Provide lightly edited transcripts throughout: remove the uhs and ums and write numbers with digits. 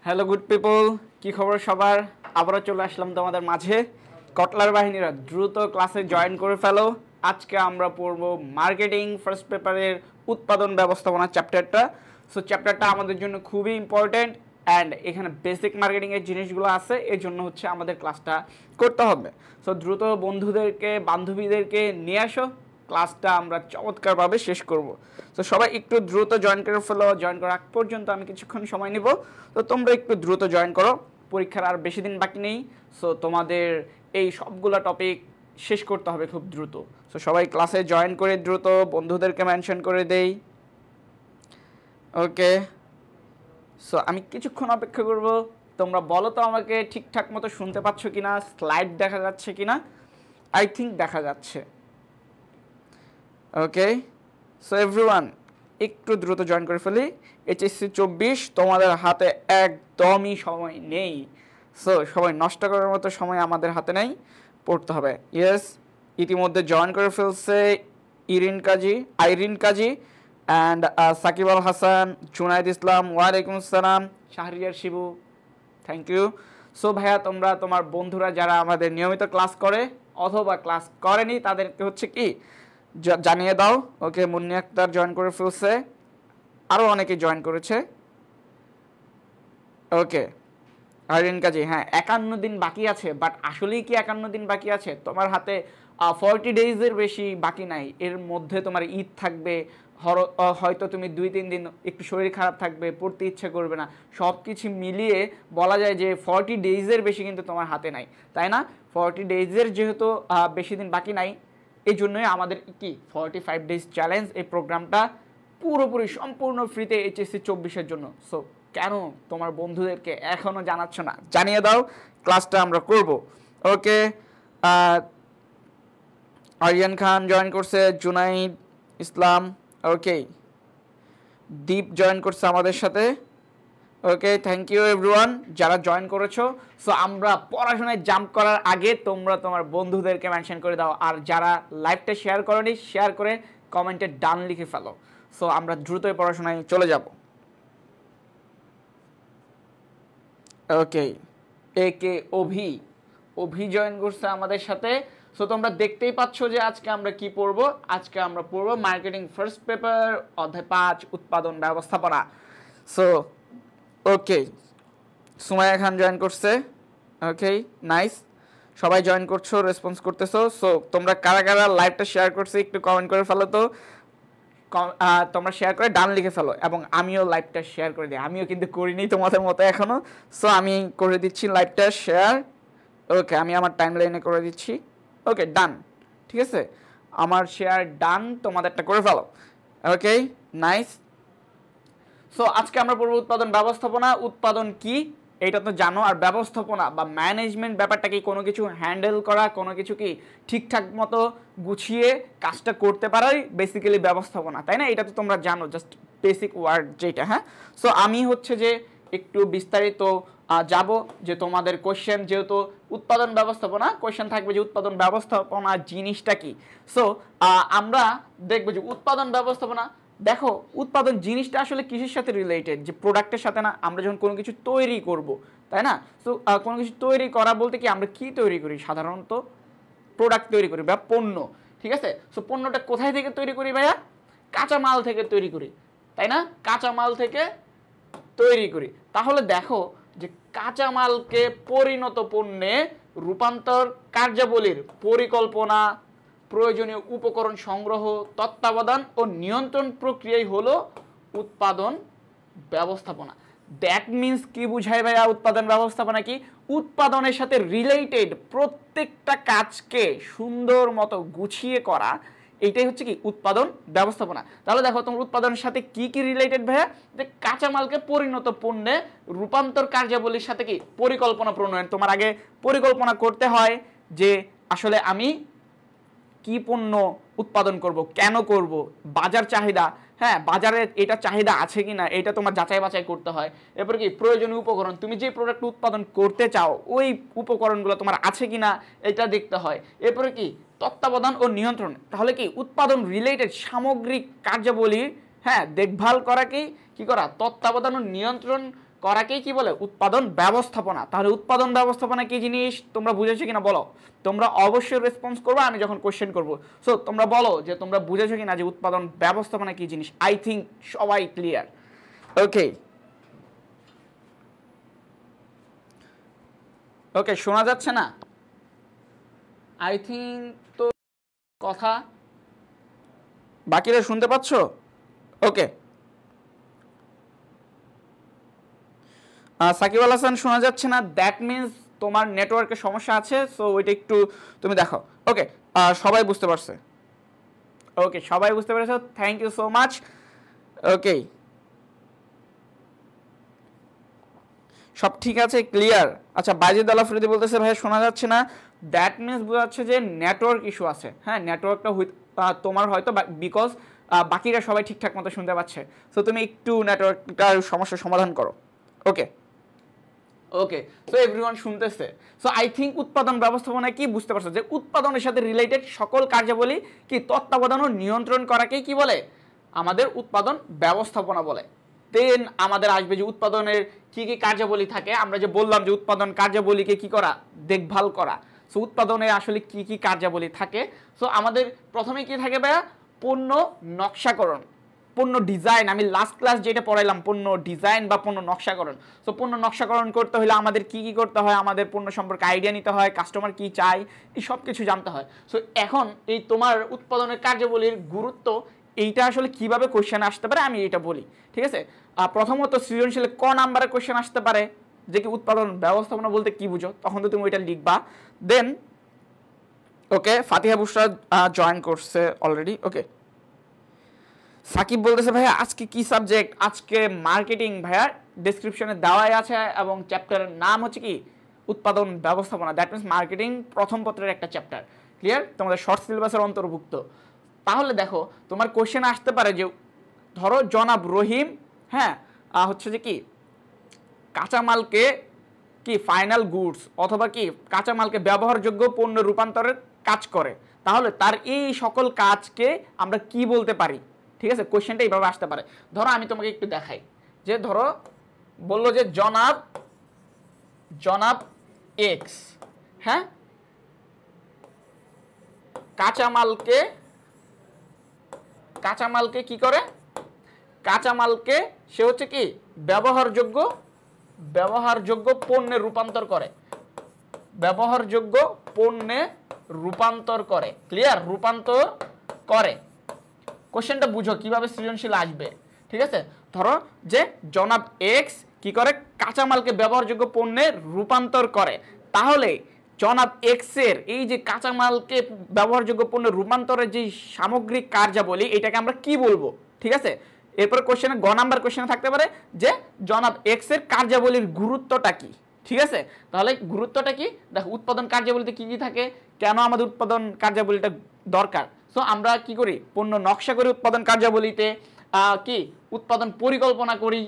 Hello good people, কি খবর সবার? আবারও চলে আসলাম তোমাদের মাঝে। কটলার বাহিনীরা দ্রুত ক্লাসে জয়েন করে ফেলো। আজকে আমরা পড়ব মার্কেটিং ফার্স্ট পেপারের উৎপাদন ব্যবস্থাপনা চ্যাপ্টারটা। সো চ্যাপ্টারটা আমাদের জন্য খুবই ইম্পর্টেন্ট অ্যান্ড এখানে বেসিক মার্কেটিংয়ের জিনিসগুলো আছে, এই জন্য হচ্ছে আমাদের ক্লাসটা করতে হবে। সো দ্রুত বন্ধুদেরকে বান্ধবীদেরকে নিয়ে আসো, ক্লাসটা আমরা চমৎকারভাবে শেষ করব। তো সবাই একটু দ্রুত জয়েন করে ফেলো। জয়েন করার আগ পর্যন্ত আমি কিছুক্ষণ সময় নিব, তো তোমরা একটু দ্রুত জয়েন করো। পরীক্ষার আর বেশি দিন বাকি নেই, সো তোমাদের এই সবগুলো টপিক শেষ করতে হবে খুব দ্রুত। সো সবাই ক্লাসে জয়েন করে দ্রুত বন্ধুদেরকে মেনশন করে দেই। ওকে, সো আমি কিছুক্ষণ অপেক্ষা করব। তোমরা বলো তো আমাকে ঠিকঠাক মতো শুনতে পাচ্ছ কিনা, স্লাইড দেখা যাচ্ছে কিনা? আই থিঙ্ক দেখা যাচ্ছে। ওকে, সো এভরিওয়ান একটু দ্রুত জয়েন করে ফেলি। এইচএসসি 24 তোমাদের হাতে একদমই সময় নেই। সো সবাই নষ্ট করার মতো সময় আমাদের হাতে নেই, পড়তে হবে। ইয়েস, ইতিমধ্যে জয়েন করে ফেলছে আইরিন কাজী অ্যান্ড সাকিব আল হাসান, জুনাইদ ইসলাম, ওয়ালাইকুম আসসালাম, Shahriar Shibu, thank you. So ভাইয়া, তোমরা তোমার বন্ধুরা যারা আমাদের নিয়মিত ক্লাস করে অথবা ক্লাস করেনি তাদেরকে হচ্ছে কি জানিয়ে দাও। ওকে, মুন্নি আক্তার জয়েন করে ফেলছে, আরও অনেকে জয়েন করেছে। ওকে, আইরিন কাজী, হ্যাঁ 51 দিন বাকি আছে। বাট আসলেই কি 51 দিন বাকি আছে? তোমার হাতে 40 ডেজের বেশি বাকি নাই। এর মধ্যে তোমার ঈদ থাকবে, হয়তো তুমি 2-3 দিন একটু শরীর খারাপ থাকবে, পড়তে ইচ্ছে করবে না। সব কিছু মিলিয়ে বলা যায় যে 40 ডেজের বেশি কিন্তু তোমার হাতে নাই, তাই না? 40 ডেজের যেহেতু বেশি দিন বাকি নাই, এই জন্যই আমাদের কি 45 ডেজ চ্যালেঞ্জ, এই প্রোগ্রামটা পুরোপুরি সম্পূর্ণ ফ্রিতে এইচএসসি 24-এর জন্য। সো কেন তোমার বন্ধুদেরকে এখনও জানাচ্ছ না? জানিয়ে দাও, ক্লাসটা আমরা করব। ওকে, আরিয়ান খান জয়েন করছে, জুনাইদ ইসলাম, ওকে, দীপ জয়েন করছে আমাদের সাথে। ওকে, থ্যাংক ইউ এভরিওয়ান যারা জয়েন করেছো। সো আমরা পড়াশোনায় জাম্প করার আগে তোমরা তোমার বন্ধুদেরকে মেনশন করে দাও, আর যারা লাইভটা শেয়ার করোনি শেয়ার করে কমেন্টে ডান লিখে ফেলো। সো আমরা দ্রুতই পড়াশোনায় চলে যাব। ওকে, কে অভি জয়েন করছে আমাদের সাথে। সো তোমরা দেখতেই পাচ্ছ যে আজকে আমরা কি পড়ব। আজকে আমরা পড়ব মার্কেটিং ফার্স্ট পেপার অধ্যায় 5 উৎপাদন ব্যবস্থাপনা। সো ওকে, সুমাইয়া খান জয়েন করছে। ওকে, নাইস, সবাই জয়েন করছো, রেসপন্স করতেছো। সো তোমরা কারা কারা লাইভটা শেয়ার করছো একটু কমেন্ট করে ফেলো তো। তোমরা শেয়ার করে ডান লিখে ফেলো, এবং আমিও লাইভটা শেয়ার করে দিই। আমিও কিন্তু করিনি তোমাদের মতো এখনো। সো আমি করে দিচ্ছি লাইভটা শেয়ার। ওকে, আমি আমার টাইম লাইনে করে দিচ্ছি। ওকে, ডান, ঠিক আছে, আমার শেয়ার ডান, তোমাদেরটা করে ফেলো। ওকে, নাইস। সো আজকে আমরা পড়ব উৎপাদন ব্যবস্থাপনা। উৎপাদন কি এটা তো জানো, আর ব্যবস্থাপনা বা ম্যানেজমেন্ট ব্যাপারটা কি কোনো কিছু হ্যান্ডেল করা, কোনো কিছু কি ঠিকঠাক মতো গুছিয়ে কাজটা করতে পারাই বেসিক্যালি ব্যবস্থাপনা, তাই না? এটা তো তোমরা জানো, জাস্ট বেসিক ওয়ার্ড যেটা। হ্যাঁ, সো আমি হচ্ছে যে একটু বিস্তারিত যাব, যে তোমাদের কোশ্চেন যেহেতু উৎপাদন ব্যবস্থাপনা, কোশ্চেন থাকবে যে উৎপাদন ব্যবস্থাপনা জিনিসটা কি। সো আমরা দেখবো যে উৎপাদন ব্যবস্থাপনা, দেখো উৎপাদন জিনিসটা আসলে কিসের সাথে রিলেটেড, যে প্রোডাক্টের সাথে না? আমরা যখন কোনো কিছু তৈরি করব, তাই না? সো কোনো কিছু তৈরি করা বলতে কি, আমরা কি তৈরি করি? সাধারণত প্রোডাক্ট তৈরি করি বা পণ্য, ঠিক আছে? সো পণ্যটা কোথায় থেকে তৈরি করি ভাইয়া? কাঁচামাল থেকে তৈরি করি, তাই না? কাঁচামাল থেকে তৈরি করি। তাহলে দেখো যে কাঁচামালকে পরিণত পণ্যে রূপান্তর কার্যাবলীর পরিকল্পনা, প্রয়োজনীয় উপকরণ সংগ্রহ, তত্ত্বাবধান ও নিয়ন্ত্রণ প্রক্রিয়াই হলো উৎপাদন ব্যবস্থাপনা। দ্যাট মিন্স কি বুঝায় ভাইয়া উৎপাদন ব্যবস্থাপনা কি? উৎপাদনের সাথে রিলেটেড প্রত্যেকটা কাজকে সুন্দর মতো গুছিয়ে করা, এইটাই হচ্ছে কি উৎপাদন ব্যবস্থাপনা। তাহলে দেখো তোমার উৎপাদনের সাথে কি কি রিলেটেড ভাইয়া? যে কাঁচামালকে পরিণত পণ্যে রূপান্তর কার্যাবলীর সাথে কি পরিকল্পনা প্রণয়ন। তোমার আগে পরিকল্পনা করতে হয় যে আসলে আমি কি পণ্য উৎপাদন করব, কেন করব, বাজার চাহিদা, হ্যাঁ বাজারে এটা চাহিদা আছে কিনা এটা তোমার যাচাই বাছাই করতে হয়। এরপর কি প্রয়োজনীয় উপকরণ, তুমি যে প্রোডাক্ট উৎপাদন করতে চাও ওই উপকরণগুলো তোমার আছে কিনা এটা দেখতে হয়। এরপরে কি তত্ত্বাবধান ও নিয়ন্ত্রণ, তাহলে কি উৎপাদন রিলেটেড সামগ্রিক কার্যাবলী, হ্যাঁ দেখভাল করা কি করা, তত্ত্বাবধান ও নিয়ন্ত্রণ করাকেই কি বলে উৎপাদন ব্যবস্থাপনা। তাহলে উৎপাদন ব্যবস্থাপনা কি জিনিস তোমরা বুঝেছো কিনা বলো। তোমরা অবশ্যই রেসপন্স করবে আমি যখন কোশ্চেন করব। সো তোমরা বলো যে তোমরা বুঝেছো কিনা যে উৎপাদন ব্যবস্থাপনা কি জিনিস। আই থিঙ্ক সবাই ক্লিয়ার। ওকে ওকে শোনা যাচ্ছে না আই থিঙ্ক তো কথা বাকিরা শুনতে পাচ্ছ? ওকে সাকিব আল হাসান শোনা যাচ্ছে না, দ্যাট মিনস তোমার নেটওয়ার্কের সমস্যা আছে। সো ওইটা একটু তুমি দেখো। ওকে সবাই বুঝতে পারছে? ওকে সবাই বুঝতে পেরেছো, থ্যাংক ইউ সো মাচ। ওকে সব ঠিক আছে, ক্লিয়ার। আচ্ছা বাইজিদ আল আফ্রিদি বলতেছে ভাইয়া শোনা যাচ্ছে না, দ্যাট মিনস বোঝাচ্ছে যে নেটওয়ার্ক ইস্যু আছে। হ্যাঁ নেটওয়ার্কটা তোমার হয়তো বিকজ বাকিরা সবাই ঠিকঠাক মতো শুনতে পাচ্ছে। সো তুমি একটু নেটওয়ার্কটার সমস্যার সমাধান করো। ওকে ওকে সো এভরিওয়ান শুনতেছে। সো আই থিঙ্ক উৎপাদন ব্যবস্থাপনায় কি বুঝতে পারছো যে উৎপাদনের সাথে রিলেটেড সকল কার্যাবলী কি তত্ত্বাবধান ও নিয়ন্ত্রণ করাকেই কি বলে আমাদের উৎপাদন ব্যবস্থাপনা বলে। দেন আমাদের আসবে যে উৎপাদনের কি কি কার্যাবলী থাকে। আমরা যে বললাম যে উৎপাদন কার্যাবলীকে কি করা, দেখভাল করা। সো উৎপাদনে আসলে কি কি কার্যাবলী থাকে। সো আমাদের প্রথমে কি থাকে ভাইয়া, পণ্য নকশাকরণ, পণ্য ডিজাইন। আমি লাস্ট ক্লাস যেটা পড়াইলাম পণ্য ডিজাইন বা পণ্য নকশাকরণ। সো পণ্য নকশাকরণ করতে হলে আমাদের কি কি করতে হয়, আমাদের পণ্য সম্পর্কে আইডিয়া নিতে হয়, কাস্টমার কি চায় এই সব কিছু জানতে হয়। সো এখন এই তোমার উৎপাদনের কার্যাবলীর গুরুত্ব এইটা আসলে কিভাবে কোশ্চেন আসতে পারে আমি এটা বলি, ঠিক আছে। প্রথমত সৃজনশীলে ক নাম্বারের কোশ্চেন আসতে পারে যে কি উৎপাদন ব্যবস্থাপনা বলতে কি বুঝো, তখন তো তুমি ওইটা লিখবা। দেন ওকে ফাতিহা বুশরা জয়েন করছে অলরেডি। ওকে সাকিব বলতেছে ভাইয়া আজকে কি সাবজেক্ট, আজকে মার্কেটিং ভাইয়া, ডেসক্রিপশনে দেওয়াই আছে এবং চ্যাপ্টারের নাম হচ্ছে কি উৎপাদন ব্যবস্থাপনা। দ্যাট মিনস মার্কেটিং প্রথম পত্রের একটা চ্যাপ্টার। ক্লিয়ার, তোমাদের শর্ট সিলেবাসের অন্তর্ভুক্ত। তাহলে দেখো তোমার কোশ্চেন আসতে পারে যে ধরো জনাব রহিম হ্যাঁ হচ্ছে যে কি কাঁচামালকে কি ফাইনাল গুডস অথবা কি কাঁচামালকে ব্যবহারযোগ্য পণ্য রূপান্তরের কাজ করে। তাহলে তার এই সকল কাজকে আমরা কি বলতে পারি, ঠিক আছে। কোশ্চেনটা এইভাবে আসতে পারে। ধরো আমি তোমাকে একটু দেখাই যে ধরো বললো যে জনাব এক্স হ্যাঁ কাঁচামালকে কি করে, কাঁচামালকে সে হচ্ছে কি ব্যবহারযোগ্য পণ্যে রূপান্তর করে, ব্যবহারযোগ্য পণ্যে রূপান্তর করে। ক্লিয়ার, রূপান্তর করে। কোশ্চেনটা বুঝো কিভাবে সৃজনশীল আসবে, ঠিক আছে। ধরো যে জনাব এক্স কি করে কাঁচামালকে ব্যবহারযোগ্য পণ্যে রূপান্তর করে। তাহলে জনাব এক্স এর এই যে কাঁচামালকে ব্যবহারযোগ্য পণ্যে রূপান্তরের যে সামগ্রিক কার্যাবলী এটাকে আমরা কি বলবো, ঠিক আছে। এরপর কোশ্চেনে গ নাম্বার কোশ্চেনে থাকতে পারে যে জনাব এক্স এর কার্যাবলীর গুরুত্বটা কি, ঠিক আছে। তাহলে গুরুত্বটা কি দেখো, উৎপাদন কার্যাবলীতে কি কি থাকে, কেন আমাদের উৎপাদন কার্যাবলীটা দরকার। সো আমরা কি করি, পণ্য নকশা করি উৎপাদন কার্যাবলীতে, কি উৎপাদন পরিকল্পনা করি,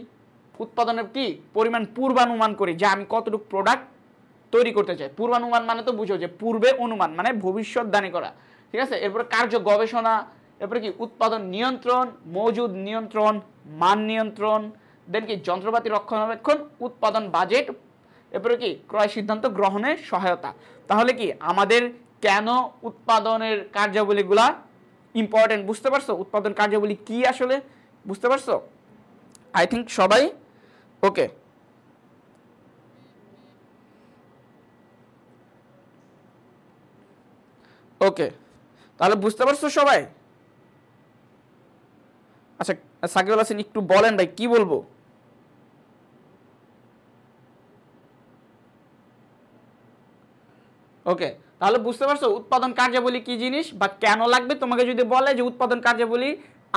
উৎপাদনের কি পরিমাণ পূর্বানুমান করি যে আমি কতটুকু প্রোডাক্ট তৈরি করতে চাই। পূর্বানুমান মানে তো বুঝো যে পূর্বে অনুমান মানে ভবিষ্যৎবাণী করা, ঠিক আছে। এরপর কার্য গবেষণা, এরপরে কি উৎপাদন নিয়ন্ত্রণ, মজুদ নিয়ন্ত্রণ, মান নিয়ন্ত্রণ, দেন কি যন্ত্রপাতি রক্ষণাবেক্ষণ, উৎপাদন বাজেট, এরপরে কি ক্রয় সিদ্ধান্ত গ্রহণে সহায়তা। তাহলে কি আমাদের কেন উৎপাদনের কার্যাবলীগুলা ইম্পর্টেন্ট বুঝতে পারছো, উৎপাদন কার্যাবলী কি আসলে বুঝতে পারছো। আই থিঙ্ক সবাই ওকে। ওকে তাহলে বুঝতে পারছো সবাই। আচ্ছা সাকিবুল হাসান একটু বলেন ভাই কি বলবো। ওকে তাহলে বুঝতে পারছো উৎপাদন কার্যাবলী কি জিনিস বা কেন লাগবে। তোমাকে যদি বলে যে উৎপাদন কার্যাবলী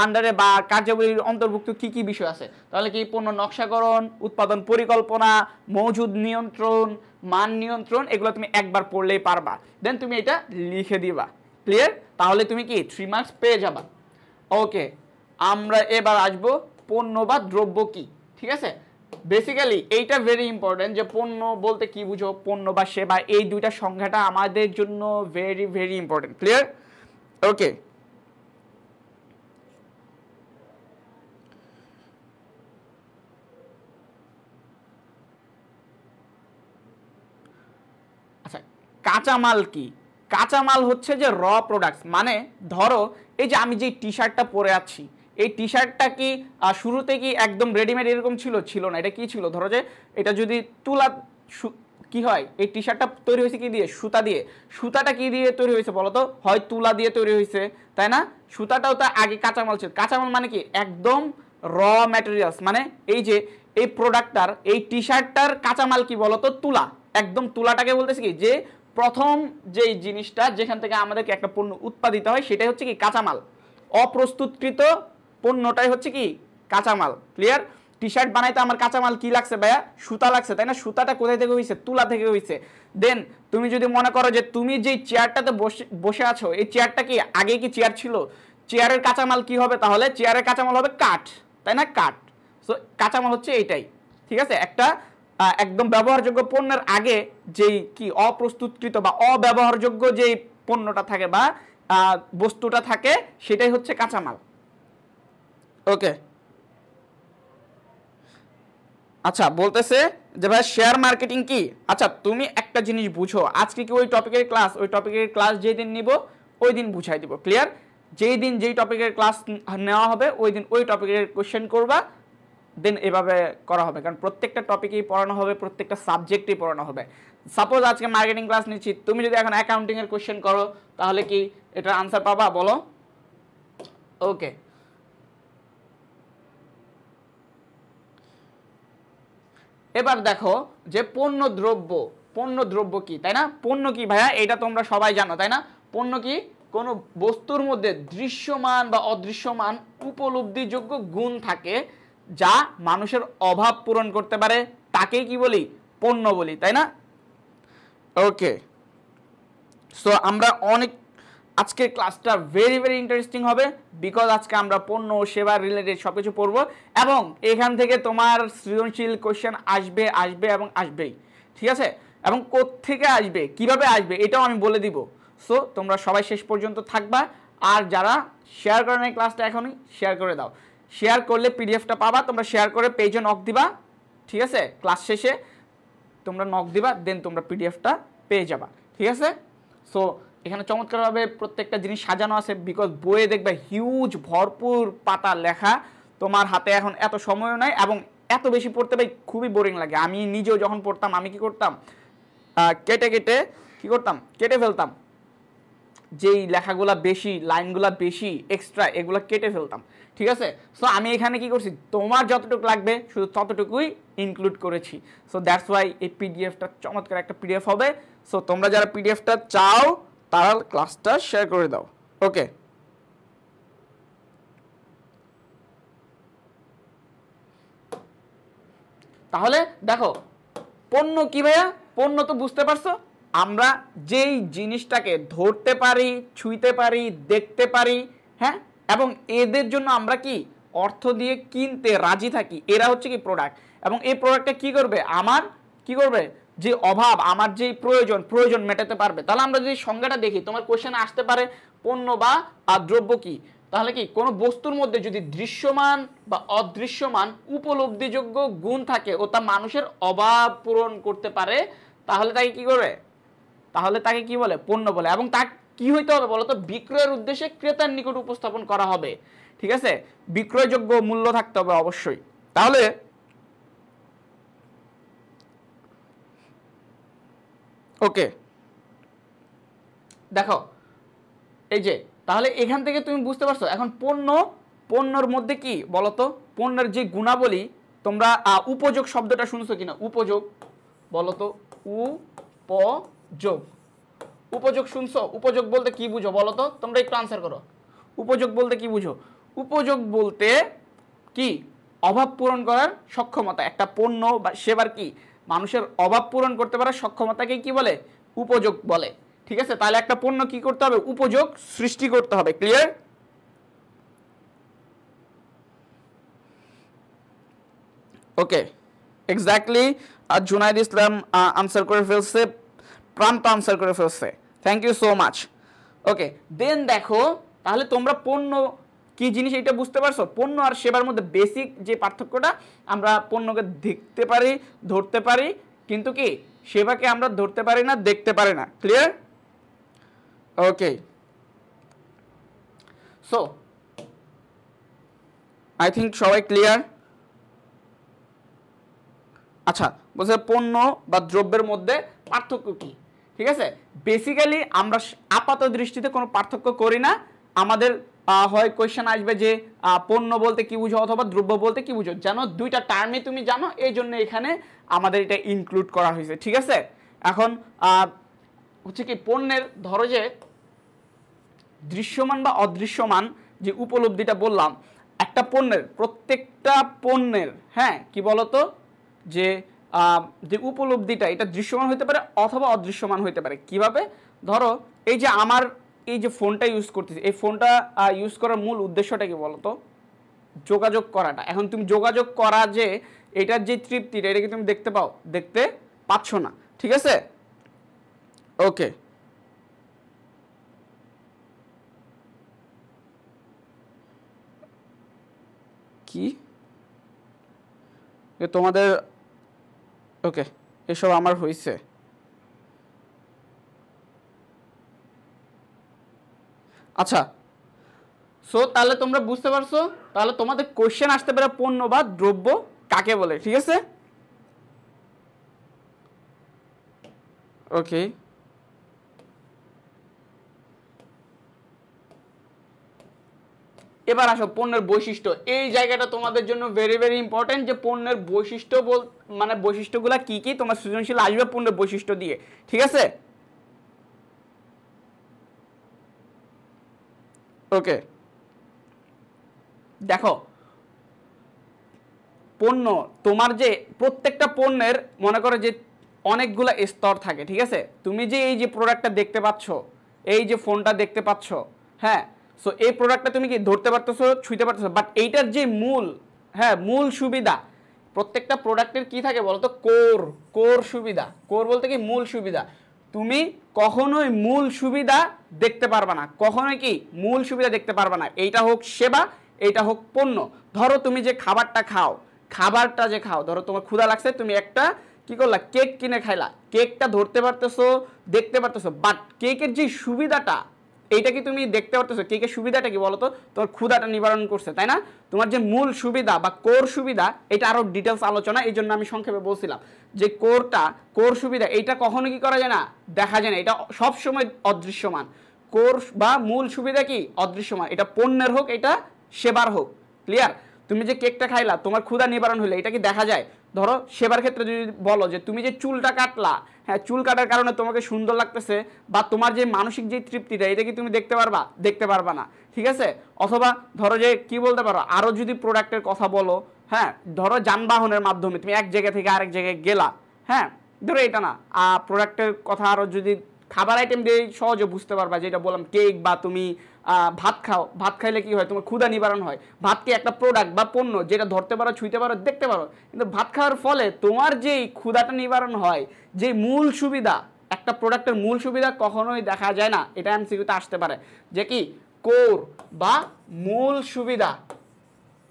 আন্ডারে বা কার্যাবলীর অন্তর্ভুক্ত কি কি বিষয় আছে, তাহলে কি পণ্য নকশাকরণ, উৎপাদন পরিকল্পনা, মজুদ নিয়ন্ত্রণ, মান নিয়ন্ত্রণ, এগুলো তুমি একবার পড়লেই পারবা। দেন তুমি এটা লিখে দিবা। ক্লিয়ার, তাহলে তুমি কি 3 মার্কস পেয়ে যাবা। ওকে আমরা এবার আসবো পণ্য বা দ্রব্য কি, ঠিক আছে। বেসিক্যালি এইটা ভেরি ইম্পর্টেন্ট যে পণ্য বলতে কি বুঝো, পণ্য বা সেবা, এই দুইটা সংজ্ঞাটা আমাদের জন্য ভেরি ভেরি ইম্পর্টেন্ট। ক্লিয়ার, ওকে। কাঁচামাল কি? কাঁচামাল হচ্ছে যে র প্রোডাক্টস, মানে ধরো এই যে আমি যে টি শার্টটা পরে আছি, এই টি শার্টটা কি শুরুতে কি একদম রেডিমেড এরকম ছিল? ছিল না। এটা কি ছিল? ধরো যে এটা যদি তুলা, কি হয়, এই টি শার্টটা তৈরি হয়েছে কি দিয়ে? সুতা দিয়ে। সুতাটা কি দিয়ে তৈরি হয়েছে বলো তো? হয় তুলা দিয়ে তৈরি হয়েছে, তাই না? সুতাটাও তো আগে কাঁচামাল ছিল। কাঁচামাল মানে কি? একদম র ম্যাটেরিয়ালস, মানে এই যে এই প্রোডাক্টটার, এই টি শার্টটার কাঁচামাল কি বলো তো? তুলা। একদম তুলাটাকে বলতেছে কি যে প্রথম যেই জিনিসটা যেখান থেকে আমাদেরকে একটা পণ্য উৎপাদিত হয় সেটাই হচ্ছে কি? কাঁচামাল। অপ্রস্তুতকৃত পণ্যটাই হচ্ছে কি? কাঁচামাল। ক্লিয়ার? টি শার্ট বানাইতে আমার কাঁচামাল কি লাগছে ভাইয়া? সুতা লাগছে, তাই না? সুতাটা কোথায় থেকে হয়েছে? তুলা থেকে হয়েছে। দেন তুমি যদি মনে করো যে তুমি যেই চেয়ারটাতে বসে আছো, এই চেয়ারটা কি আগে কি চেয়ার ছিল? চেয়ারের কাঁচামাল কি হবে তাহলে? চেয়ারের কাঁচামাল হবে কাঠ, তাই না? কাঠ। সো কাঁচামাল হচ্ছে এইটাই, ঠিক আছে? একটা একদম ব্যবহারযোগ্য পণ্যের আগে যেই কি অপ্রস্তুতকৃত বা অব্যবহারযোগ্য যেই পণ্যটা থাকে বা বস্তুটা থাকে, সেটাই হচ্ছে কাঁচামাল। ওকে, আচ্ছা বলতেছে যে ভাই শেয়ার মার্কেটিং কি? আচ্ছা তুমি একটা জিনিস বুঝো, আজকে কি ওই টপিকের ক্লাস, ওই টপিকের ক্লাস যেই দিন নিব ওই দিন বুঝাই দিব। ক্লিয়ার? যেই দিন যেই টপিকের ক্লাস নেওয়া হবে ওই দিন ওই টপিকের কোশ্চেন করবা, দেন এভাবে করা হবে। কারণ প্রত্যেকটা টপিকেই পড়ানো হবে, প্রত্যেকটা সাবজেক্টেই পড়ানো হবে। সাপোজ আজকে মার্কেটিং ক্লাস নিচ্ছি, তুমি যদি এখন অ্যাকাউন্টিং এর কোশ্চেন করো তাহলে কি এটার আনসার পাবা বলো? ওকে, এবার দেখো যে পণ্য দ্রব্য, পণ্য দ্রব্য কি, তাই না? পণ্য কি ভাইয়া? এটা তোমরা সবাই জানো, তাই না? পণ্য কি? কোনো বস্তুর মধ্যে দৃশ্যমান বা অদৃশ্যমান উপলব্ধিযোগ্য গুণ থাকে যা মানুষের অভাব পূরণ করতে পারে, তাকেই কি বলি? পণ্য বলি, তাই না? ওকে, সো আমরা অনেক, আজকের ক্লাসটা ভেরি ভেরি ইন্টারেস্টিং হবে, বিকজ আজকে আমরা পণ্য ও সেবা রিলেটেড সব কিছু পড়বো এবং এখান থেকে তোমার সৃজনশীল কোশ্চেন আসবে আসবে এবং আসবেই, ঠিক আছে? এবং কোত্থেকে আসবে, কিভাবে আসবে, এটাও আমি বলে দিব। সো তোমরা সবাই শেষ পর্যন্ত থাকবা। আর যারা শেয়ার করে নাই ক্লাসটা এখনই শেয়ার করে দাও। শেয়ার করলে পিডিএফটা পাবা, তোমরা শেয়ার করে পেজে নক দিবা, ঠিক আছে? ক্লাস শেষে তোমরা নক দিবা, দেন তোমরা পিডিএফটা পেয়ে যাবা, ঠিক আছে? সো এখানে চমৎকারভাবে প্রত্যেকটা জিনিস সাজানো আছে, বিকজ বইয়ে দেখবে হিউজ ভরপুর পাতা লেখা, তোমার হাতে এখন এত সময়ও নাই এবং এত বেশি পড়তে ভাই খুবই বোরিং লাগে। আমি নিজেও যখন পড়তাম আমি কি করতাম? কেটে কেটে কি করতাম? কেটে ফেলতাম। যেই লেখাগুলা বেশি, লাইনগুলা বেশি এক্সট্রা, এগুলো কেটে ফেলতাম, ঠিক আছে? সো আমি এখানে কি করছি? তোমার যতটুকু লাগবে শুধু ততটুকুই ইনক্লুড করেছি। সো দ্যাটস ওয়াই এই পিডিএফটা চমৎকার একটা পিডিএফ হবে। সো তোমরা যারা পিডিএফটা চাও তারা ক্লাসটা শেয়ার করে দাও। ওকে, তাহলে দেখো পণ্য কি ভাইয়া? পণ্য তো বুঝতে পারছো, আমরা যেই জিনিসটাকে ধরতে পারি, ছুঁইতে পারি, দেখতে পারি, হ্যাঁ, এবং এদের জন্য আমরা কি অর্থ দিয়ে কিনতে রাজি থাকি, এরা হচ্ছে কি প্রোডাক্ট। এবং এই প্রোডাক্টটা কি করবে? আমার কি করবে? যে অভাব, আমার যে প্রয়োজন মেটাতে পারবে। তাহলে আমরা যদি সংজ্ঞাটা দেখি, তোমার কোশ্চেনে আসতে পারে পণ্য বা দ্রব্য কি, তাহলে কি কোনো বস্তুর মধ্যে যদি দৃশ্যমান বা অদৃশ্যমান উপলব্ধিযোগ্য গুণ থাকে ও তা মানুষের অভাব পূরণ করতে পারে, তাহলে তাকে কি করবে? তাহলে তাকে কি বলে? পণ্য বলে। এবং তা কি হইতে হবে বলতো? বিক্রয়ের উদ্দেশ্যে ক্রেতার নিকট উপস্থাপন করা হবে, ঠিক আছে? বিক্রয়যোগ্য মূল্য থাকতে হবে অবশ্যই। তাহলে ওকে, দেখো এই যে, তাহলে এখান থেকে তুমি বুঝতে পারছো এখন পণ্যর মধ্যে কি বলতো? পণ্যের যে গুণাবলী, তোমরা উপযোগ শব্দটা শুনছো কিনা? উপযোগ বলতো? উপযোগ, উপযোগ শুনছো? উপযোগ বলতে কি বুঝো বলতো? তোমরা একটু আনসার করো। উপযোগ বলতে কি বুঝো? উপযোগ বলতে কি? অভাব পূরণ করার সক্ষমতা। একটা পণ্য বা সেবার কি মানুষের অভাব পূরণ করতে পারার সক্ষমতাকে কি বলে? উপযোগ বলে, ঠিক আছে? তাহলে একটা পণ্য কি করতে হবে? উপযোগ সৃষ্টি করতে হবে। ক্লিয়ার? ওকে, এক্স্যাক্টলি। আর জুনাইদ ইসলাম আনসার করে ফেলছে, প্রান্ত আনসার করে ফেলছে, thank you so much. Okay, then দেখো তাহলে তোমরা পণ্য কি জিনিস এটা বুঝতে পারছো? পণ্য আর সেবার মধ্যে বেসিক যে পার্থক্যটা, আমরা পণ্যকে দেখতে পারি, ধরতে পারি, কিন্তু কি সেবাকে আমরা ধরতে পারি না, দেখতে পারি না। Clear? Okay, so I think সবাই ক্লিয়ার। আচ্ছা, বলছে পণ্য বা দ্রব্যের মধ্যে পার্থক্য কি? ঠিক আছে, বেসিক্যালি আমরা আপাত দৃষ্টিতে কোনো পার্থক্য করি না। আমাদের হয় কোয়েশ্চেন আসবে যে পণ্য বলতে কি বুঝো অথবা দ্রব্য বলতে কি বুঝো, জানো দুইটা টার্মই তুমি জানো, এই জন্য এখানে আমাদের এটা ইনক্লুড করা হয়েছে। ঠিক আছে, এখন হচ্ছে কি পণ্যের ধরো যে দৃশ্যমান বা অদৃশ্যমান যে উপলব্ধিটা বললাম, একটা পণ্যের প্রত্যেকটা পণ্যের হ্যাঁ কি বলতো যে যে উপলব্ধিটা এটা দৃশ্যমান হতে পারে অথবা অদৃশ্যমান হতে পারে। কিভাবে? ধরো এই যে আমার এই যে ফোনটা ইউজ করতেছি, এই ফোনটা ইউজ করার মূল উদ্দেশ্যটা কি বলতো? যোগাযোগ করাটা। এখন তুমি যোগাযোগ করা যে এটার যে তৃপ্তিটা, এটা কি তুমি দেখতে পাও? দেখতে পাচ্ছ না। ঠিক আছে, ওকে। কি তোমাদের ওকে, এসব আমার হয়েছে। আচ্ছা, সো তাহলে তোমরা বুঝতে পারছো, তাহলে তোমাদের কোশ্চেন আসতে পারে পণ্য বা দ্রব্য কাকে বলে। ঠিক আছে, ওকে। এবার আসো পণ্যের বৈশিষ্ট্য। এই জায়গাটা তোমাদের জন্য ভেরি ভেরি ইম্পর্টেন্ট, যে পণ্যের বৈশিষ্ট্য মানে বৈশিষ্ট্যগুলা কি কি তোমার সৃজনশীল আসবে পণ্যের বৈশিষ্ট্য দিয়ে। ঠিক আছে, ওকে। দেখো পণ্য, তোমার যে প্রত্যেকটা পণ্যের মনে করো যে অনেকগুলো স্তর থাকে। ঠিক আছে, তুমি যে এই যে প্রোডাক্টটা দেখতে পাচ্ছ, এই যে ফোনটা দেখতে পাচ্ছ, হ্যাঁ, সো এই প্রোডাক্টটা তুমি কি ধরতে পারতেছো, ছুঁতে পারতেছো, বাট এইটার যে মূল হ্যাঁ মূল সুবিধা, প্রত্যেকটা প্রোডাক্টের কি থাকে বলতো? কোর সুবিধা। কোর বলতে কি মূল সুবিধা। তুমি কখনোই মূল সুবিধা দেখতে পারবে না, কখনোই কি মূল সুবিধা দেখতে পারবে না। এইটা হোক সেবা, এইটা হোক পণ্য। ধরো তুমি যে খাবারটা খাও, খাবারটা যে খাও, ধরো তোমার ক্ষুধা লাগছে, তুমি একটা কি করলা, কেক কিনে খাইলা, কেকটা ধরতে পারতেছো, দেখতে পারতেছো, বাট কেকের যে সুবিধাটা, এইটা কি তুমি দেখতে পারতেছো? কেকের সুবিধাটা কি বলতো? তোমার ক্ষুধাটা নিবারণ করছে, তাই না? তোমার যে মূল সুবিধা বা কোর সুবিধা, এটা আরো ডিটেলস আলোচনা, এই জন্য আমি সংক্ষেপে বলছিলাম যে কোর সুবিধা এইটা কখনো কি করা যায় না, দেখা যায় না, এটা সবসময় অদৃশ্যমান। কোর বা মূল সুবিধা কি অদৃশ্যমান, এটা পণ্যের হোক, এটা সেবার হোক। ক্লিয়ার? তুমি যে কেকটা খাইলা, তোমার ক্ষুধা নিবারণ হইলে, এটা কি দেখা যায়? ধরো সেবার ক্ষেত্রে যদি বলো যে তুমি যে চুলটা কাটলা, হ্যাঁ চুল কাটার কারণে তোমাকে সুন্দর লাগতেছে, বা তোমার যে মানসিক যে তৃপ্তিটা, এটা কি তুমি দেখতে পারবা? দেখতে পারবা না। ঠিক আছে, অথবা ধরো যে কি বলতে পারো, আরো যদি প্রোডাক্টের কথা বলো, হ্যাঁ ধরো যানবাহনের মাধ্যমে তুমি এক জায়গা থেকে আরেক জায়গায় গেলা, হ্যাঁ ধরো এটা না, প্রোডাক্টের কথা আরো যদি খাবার আইটেম দিয়ে সহজে বুঝতে পারবা, যেটা বললাম কেক, বা তুমি ভাত খাও, ভাত খাইলে কি হয়? তোমার ক্ষুধা নিবারণ হয়। ভাত কি একটা প্রোডাক্ট বা পণ্য, যেটা ধরতে পারো, ছুঁতে পারো, দেখতে পারো, কিন্তু ভাত খাওয়ার ফলে তোমার যেই ক্ষুধাটা নিবারণ হয়, যে মূল সুবিধা, একটা প্রোডাক্টের মূল সুবিধা কখনোই দেখা যায় না। এটা এমসিকিউতে আসতে পারে যে কি কোর বা মূল সুবিধা,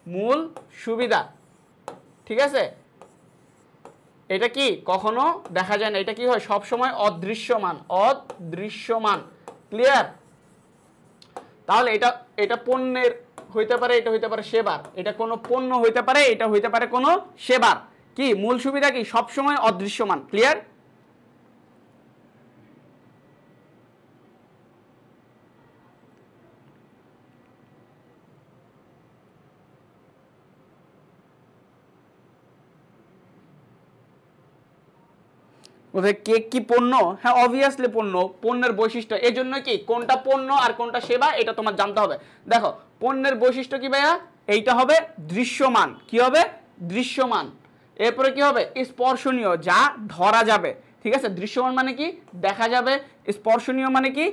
মূল সুবিধা। ঠিক আছে, এটা কি কখনো দেখা যায় না, এটা কি হয়? সবসময় অদৃশ্যমান, অদৃশ্যমান। ক্লিয়ার? তাহলে এটা এটা পণ্যের হইতে পারে, এটা হইতে পারে সেবার, এটা কোনো পণ্য হইতে পারে, এটা হইতে পারে কোনো সেবার। কি মূল সুবিধা কি সবসময় অদৃশ্যমান। ক্লিয়ার? কেক কি পণ্য? হ্যাঁ অবভিয়াসলি পণ্য। পণ্যের বৈশিষ্ট্য, এই জন্য কি কোনটা পণ্য আর কোনটা সেবা এটা তোমার জানতে হবে। দেখো পণ্যের বৈশিষ্ট্য কি ভাইয়া? এইটা হবে দৃশ্যমান। কি হবে? দৃশ্যমান। এরপরে কি হবে? স্পর্শনীয়, যা ধরা যাবে। ঠিক আছে, দৃশ্যমান মানে কি দেখা যাবে, স্পর্শনীয় মানে কি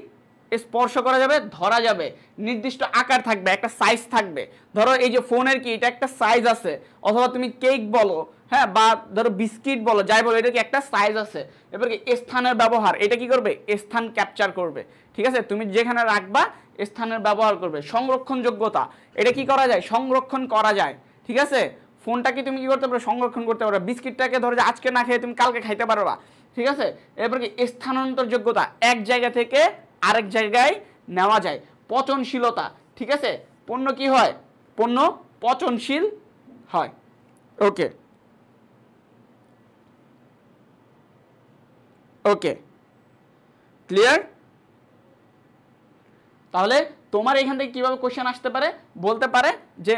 স্পর্শ করা যাবে, ধরা যাবে, নির্দিষ্ট আকার থাকবে, একটা সাইজ থাকবে। ধরো এই যে ফোনের কি এটা একটা সাইজ আছে, অথবা তুমি কেক বলো, হ্যাঁ বা ধরো বিস্কিট বলো, যাই বলো, এটা কি একটা সাইজ আছে। এবার কি স্থানের ব্যবহার, এটা কি করবে? স্থান ক্যাপচার করবে। ঠিক আছে, তুমি যেখানে রাখবা স্থানের ব্যবহার করবে। সংরক্ষণযোগ্যতা, এটা কি করা যায়? সংরক্ষণ করা যায়। ঠিক আছে, ফোনটাকে তুমি কি করতে পারো? সংরক্ষণ করতে পারো। বিস্কিটটাকে ধরো যে আজকে না খেয়ে তুমি কালকে খাইতে পারবা। ঠিক আছে। এরপর কি স্থানান্তর যোগ্যতা, এক জায়গা থেকে আরেক জায়গায় নেওয়া যায়। পচনশীলতা, ঠিক আছে, পণ্য কি হয়, পণ্য পচনশীল হয়। ওকে ওকে ক্লিয়ার। তাহলে তোমার এখান থেকে কিভাবে কোশ্চেন আসতে পারে, বলতে পারে যে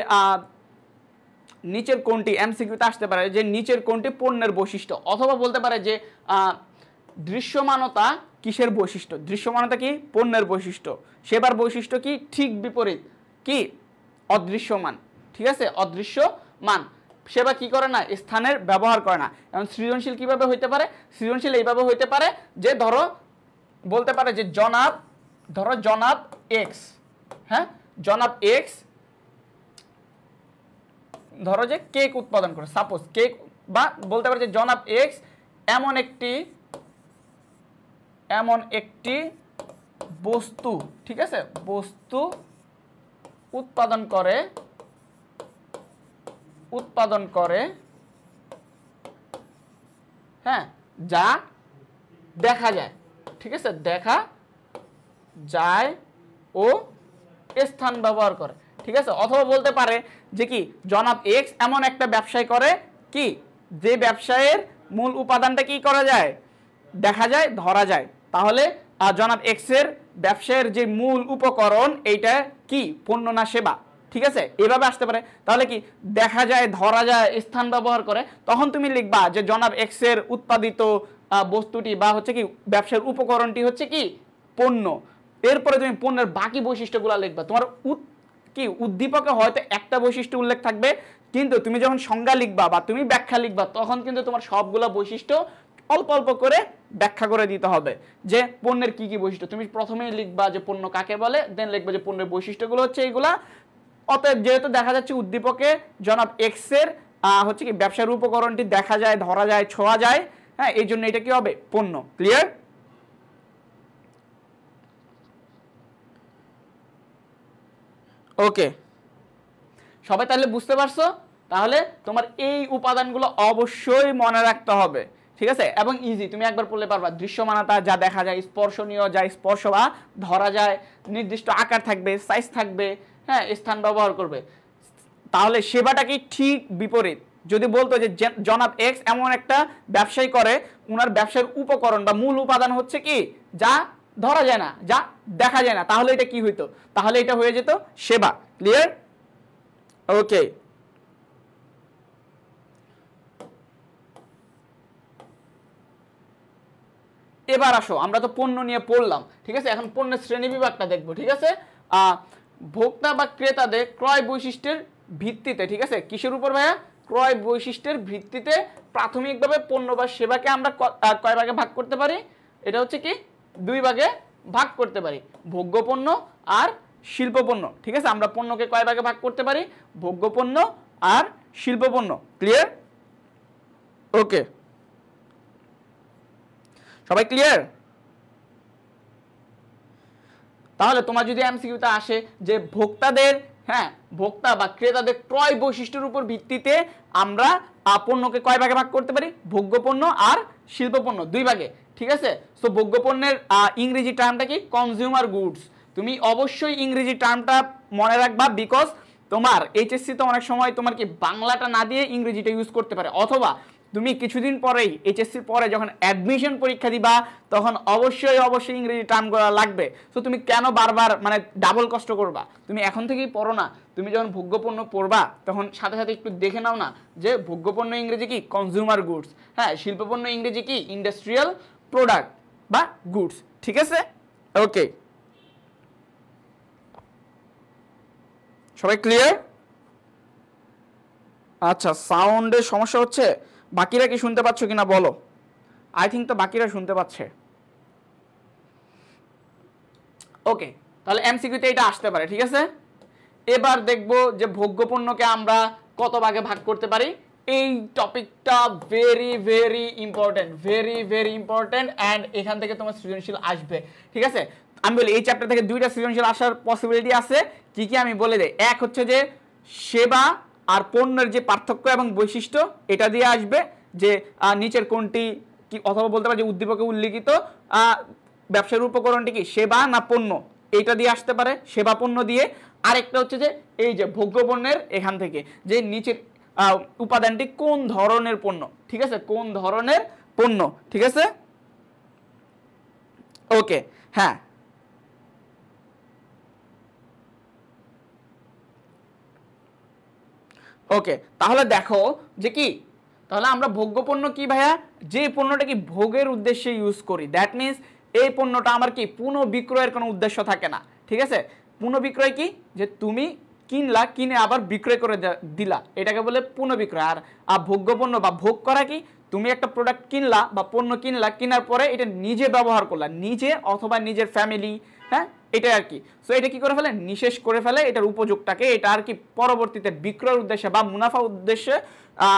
নিচের কোনটি, এমসিকিউতে আসতে পারে যে নিচের কোনটি পণ্যের বৈশিষ্ট্য, অথবা বলতে পারে যে দৃশ্যমানতা কিসের বৈশিষ্ট্য, দৃশ্যমানতা কি পণ্যের বৈশিষ্ট্য, সেবার বৈশিষ্ট্য কি ঠিক বিপরীত, কি অদৃশ্যমান, ঠিক আছে, অদৃশ্যমান। সেবা কি করে না, স্থানের ব্যবহার করে না। এবং সৃজনশীল কিভাবে হইতে পারে, সৃজনশীল এইভাবে হইতে পারে যে ধরো বলতে পারে যে জনাব, ধরো জনাব এক্স, হ্যাঁ জনাব এক্স ধরো যে কেক উৎপাদন করে, সাপোজ কেক, বা বলতে পারে যে জনাব এক্স এমন একটি বস্তু, ঠিক আছে, বস্তু উৎপাদন করে হ্যাঁ যা দেখা যায়, ঠিক আছে, দেখা যায় ও স্থান ব্যবহার করে, ঠিক আছে। অথবা বলতে পারে যে কি জনাব এক্স এমন একটা ব্যবসায় করে কি যে ব্যবসায়ের মূল উপাদানটা কি করা যায়, দেখা যায়, ধরা যায়। তাহলে জনাব এক্স এর ব্যবসায়ের যে মূল উপকরণ এইটা কি পণ্য না সেবা, ঠিক আছে, এভাবে আসতে পারে। তাহলে কি দেখা যায়, ধরা যায়, স্থান ব্যবহার করে, তখন তুমি লিখবা যে জনাব এক্স এর উৎপাদিত বস্তুটি বা হচ্ছে কি ব্যবসার উপকরণটি হচ্ছে কি পণ্য। এরপরে তুমি পণ্যের বাকি বৈশিষ্ট্যগুলো লিখবা। তোমার কি উদ্দীপকে হয়তো একটা বৈশিষ্ট্য উল্লেখ থাকবে, কিন্তু তুমি যখন সংজ্ঞা লিখবা বা তুমি ব্যাখ্যা লিখবা তখন কিন্তু তোমার সবগুলো বৈশিষ্ট্য অল্প অল্প করে ব্যাখ্যা করে দিতে হবে যে পণ্যের কি কি বৈশিষ্ট্য। তুমি প্রথমেই লিখবা যে পণ্য কাকে বলে, দেন লিখবা যে পণ্যের বৈশিষ্ট্যগুলো হচ্ছে এইগুলা। অতএব যেহেতু দেখা যাচ্ছে উদ্দীপকে জনাব এক্স এর হচ্ছে কি ব্যবসার উপকরণটি দেখা যায়, ধরা যায়, ছোঁয়া যায়, হ্যাঁ এই জন্য এটা কি হবে পণ্য। ক্লিয়ার। ওকে সবাই তাহলে বুঝতে পারছো। তাহলে তোমার এই উপাদানগুলো অবশ্যই মনে রাখতে হবে, ঠিক আছে, এবং ইজি, তুমি একবার পড়লে পারবা। দৃশ্যমানতা, যা দেখা যায়, স্পর্শনীয়, যা স্পর্শ বা ধরা যায়, নির্দিষ্ট আকার থাকবে, সাইজ থাকবে, হ্যাঁ স্থান ব্যবহার করবে। তাহলে সেবাটা কি ঠিক বিপরীত। যদি বলতো যে জনাব এক্স এমন একটা ব্যবসায়ী করে, উনার ব্যবসার উপকরণ বা মূল উপাদান হচ্ছে কি যা ধরা যায় না, যা দেখা যায় না, তাহলে এটা কি হইতো, তাহলে এটা হয়ে যেত সেবা। ক্লিয়ার। ওকে এবার আসো, আমরা তো পণ্য নিয়ে পড়লাম, ঠিক আছে, এখন পণ্যের শ্রেণী বিভাগটা দেখবো, ঠিক আছে। ভোক্তা বা ক্রেতাদের ক্রয় বৈশিষ্ট্যের ভিত্তিতে, ঠিক আছে, কিসের উপর ভাইয়া, ক্রয় বৈশিষ্ট্যের ভিত্তিতে প্রাথমিকভাবে পণ্য বা সেবাকে আমরা কয় ভাগে ভাগ করতে পারি, এটা হচ্ছে কি দুই ভাগে ভাগ করতে পারি, ভোগ্যপণ্য আর শিল্পপণ্য, ঠিক আছে। আমরা পণ্যকে কয় ভাগে ভাগ করতে পারি, ভোগ্যপণ্য আর শিল্পপণ্য। ক্লিয়ার। ওকে সবাই ক্লিয়ার। তাহলে তোমার যদি এমসিকিউতে আসে যে ভোক্তাদের, হ্যাঁ ভোক্তা বা ক্রেতাদের ক্রয় বৈশিষ্ট্যের উপর ভিত্তিতে আমরা পণ্যকে কয় ভাগে ভাগ করতে পারি, ভোগ্যপণ্য আর শিল্পপণ্য দুই ভাগে, ঠিক আছে। সো ভোগ্যপণ্যের ইংরেজি টার্মটা কি, কনজিউমার গুডস। তুমি অবশ্যই ইংরেজি টার্মটা মনে রাখবা, বিকজ তোমার এইচএসসি তো অনেক সময় তোমার কি বাংলাটা না দিয়ে ইংরেজিটা ইউজ করতে পারে, অথবা তুমি কিছুদিন পরেই এইচএসসির পরে যখন অ্যাডমিশন পরীক্ষা দিবা তখন অবশ্যই ইংরেজি টার্মগুলো লাগবে। সো তুমি কেন বারবার মানে ডাবল কষ্ট করবা, তুমি এখন থেকেই পড়ো না। তুমি যখন ভোগ্যপণ্য পড়বা তখন সাথে সাথে একটু দেখে নাও না যে ভোগ্যপণ্য ইংরেজি কি, কনজিউমার গুডস, হ্যাঁ শিল্পপণ্য ইংরেজি কি, ইন্ডাস্ট্রিয়াল প্রোডাক্ট বা গুডস, ঠিক আছে। ওকে সবাই ক্লিয়ার। আচ্ছা সাউন্ডের সমস্যা হচ্ছে, বাকিরা কি শুনতে পাচ্ছ কিনা বলো। আই থিঙ্ক তো বাকিরা শুনতে পাচ্ছে। ওকে তাহলে এমসিকিউতে এটা আসতে পারে, ঠিক আছে। এবার দেখব যে ভোগ্যপণ্যকে আমরা কত ভাগে ভাগ করতে পারি। এই টপিকটা very very important, very very important, and এখান থেকে তোমার সৃজনশীল আসবে, ঠিক আছে। আমি বলি এই চ্যাপ্টার থেকে দুইটা সৃজনশীল আসার পসিবিলিটি আছে, কি কি আমি বলে দেই। এক হচ্ছে যে সেবা আর পণ্যের যে পার্থক্য এবং বৈশিষ্ট্য, এটা দিয়ে আসবে যে নিচের কোনটি কি অথবা বলতে পারে যে উদ্দীপকে উল্লিখিত ব্যবসার উপকরণটি কি সেবা না পণ্য, এইটা দিয়ে আসতে পারে, সেবা পণ্য দিয়ে। আরেকটা হচ্ছে যে এই যে ভোগ্যপণ্যের এখান থেকে যে নিচের উপাদানটি কোন ধরনের পণ্য, ঠিক আছে, কোন ধরনের পণ্য, ঠিক আছে। ওকে, হ্যাঁ ওকে, তাহলে দেখো যে কি, তাহলে আমরা ভোগ্যপণ্য কি ভাইয়া, যে পণ্যটা কি ভোগের উদ্দেশ্যে ইউজ করি, দ্যাট মিনস এই পণ্যটা আমার কি পুনঃবিক্রয়ের কোনো উদ্দেশ্য থাকে না, ঠিক আছে। পুনঃবিক্রয় কি, যে তুমি কিনলা, কিনে আবার বিক্রয় করে দিলা, এটাকে বলে পুনঃবিক্রয়। আর ভোগ্যপণ্য বা ভোগ করা কি, তুমি একটা প্রোডাক্ট কিনলা বা পণ্য কিনলা, কেনার পরে এটা নিজে ব্যবহার করলা, নিজে অথবা নিজের ফ্যামিলি, হ্যাঁ এটা আর কি। সো এটা কি করে ফেলে, নিঃশেষ করে ফেলে এটার উপযোগটাকে, এটা আর কি পরবর্তীতে বিক্রয়ের উদ্দেশ্যে বা মুনাফা উদ্দেশ্যে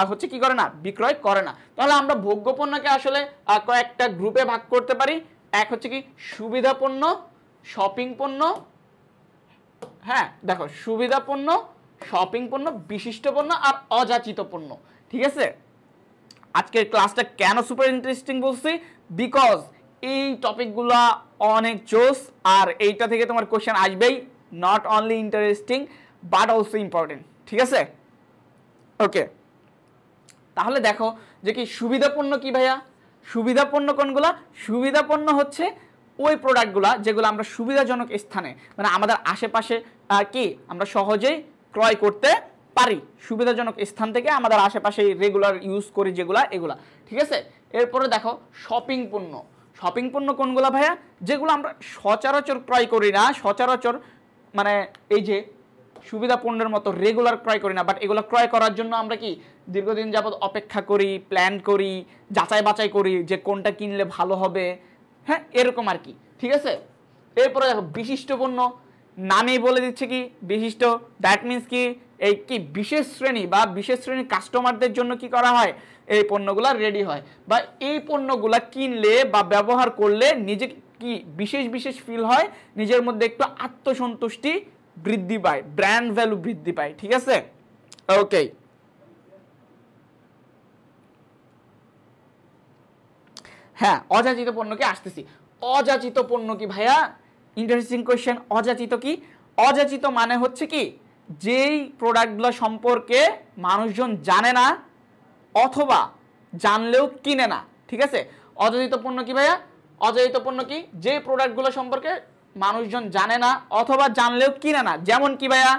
হচ্ছে কি করে না, বিক্রয় করে না। তাহলে আমরা ভোগ্যপণ্যকে আসলে কয়েকটা গ্রুপে ভাগ করতে পারি। এক হচ্ছে কি সুবিধা পণ্য, শপিং পণ্য, হ্যাঁ দেখো সুবিধা পণ্য, শপিং পণ্য, বিশিষ্ট পণ্য আর অযাচিত পণ্য, ঠিক আছে। আজকের ক্লাসটা কেন সুপার ইন্টারেস্টিং বলছি, বিকজ এই টপিকগুলো অনেক জোস, আর এইটা থেকে তোমার কোশ্চেন আসবেই, not only interesting but also important, ঠিক আছে। ওকে, তাহলে দেখো যে কি সুবিধাপূর্ণ কি ভাইয়া, সুবিধাপূর্ণ কোনগুলা, সুবিধাপূর্ণ হচ্ছে ওই প্রোডাক্টগুলা যেগুলো আমরা সুবিধাজনক স্থানে, মানে আমাদের আশেপাশে কি আমরা সহজেই ক্রয় করতে পারি, সুবিধাজনক স্থান থেকে আমাদের আশেপাশে রেগুলার ইউজ করি যেগুলা, এগুলা, ঠিক আছে। এরপরে দেখো শপিং পণ্য, শপিং পণ্য কোনগুলা ভাইয়া, যেগুলো আমরা সচরাচর ক্রয় করি না, সচরাচর মানে এই যে সুবিধা পণ্যের মতো রেগুলার ক্রয় করি না, বাট এগুলো ক্রয় করার জন্য আমরা কি দীর্ঘদিন যাবত অপেক্ষা করি, প্ল্যান করি, যাচাই বাছাই করি যে কোনটা কিনলে ভালো হবে, হ্যাঁ এরকম আর কি, ঠিক আছে। এরপরে দেখো বিশিষ্ট পণ্য, নামেই বলে দিচ্ছে কি বিশিষ্ট, দ্যাট মিনস কি এই কি বিশেষ শ্রেণী বা বিশেষ শ্রেণীর কাস্টমারদের জন্য কি করা হয়, এই পণ্যগুলা রেডি হয়, বা এই পণ্যগুলা কিনলে বা ব্যবহার করলে নিজে কি বিশেষ বিশেষ ফিল হয়, নিজের মধ্যে একটু আত্মসন্তুষ্টি বৃদ্ধি পায়, ব্র্যান্ড ভ্যালু বৃদ্ধি পায়, ঠিক আছে। ওকে, হ্যাঁ অযাচিত পণ্যকে আসতেছি। অযাচিত পণ্য কি ভাইয়া, ইন্টারেস্টিং কোয়েশ্চেন। অযাচিত কি, অযাচিত মানে হচ্ছে কি যেই প্রোডাক্টগুলো সম্পর্কে মানুষজন জানে না অথবা জানলেও কিনে না, ঠিক আছে। অযাচিত পণ্য কি ভাইয়া, অযাচিত পণ্য কি যে প্রোডাক্টগুলো সম্পর্কে মানুষজন জানে না অথবা জানলেও কিনে না। যেমন কি ভাইয়া,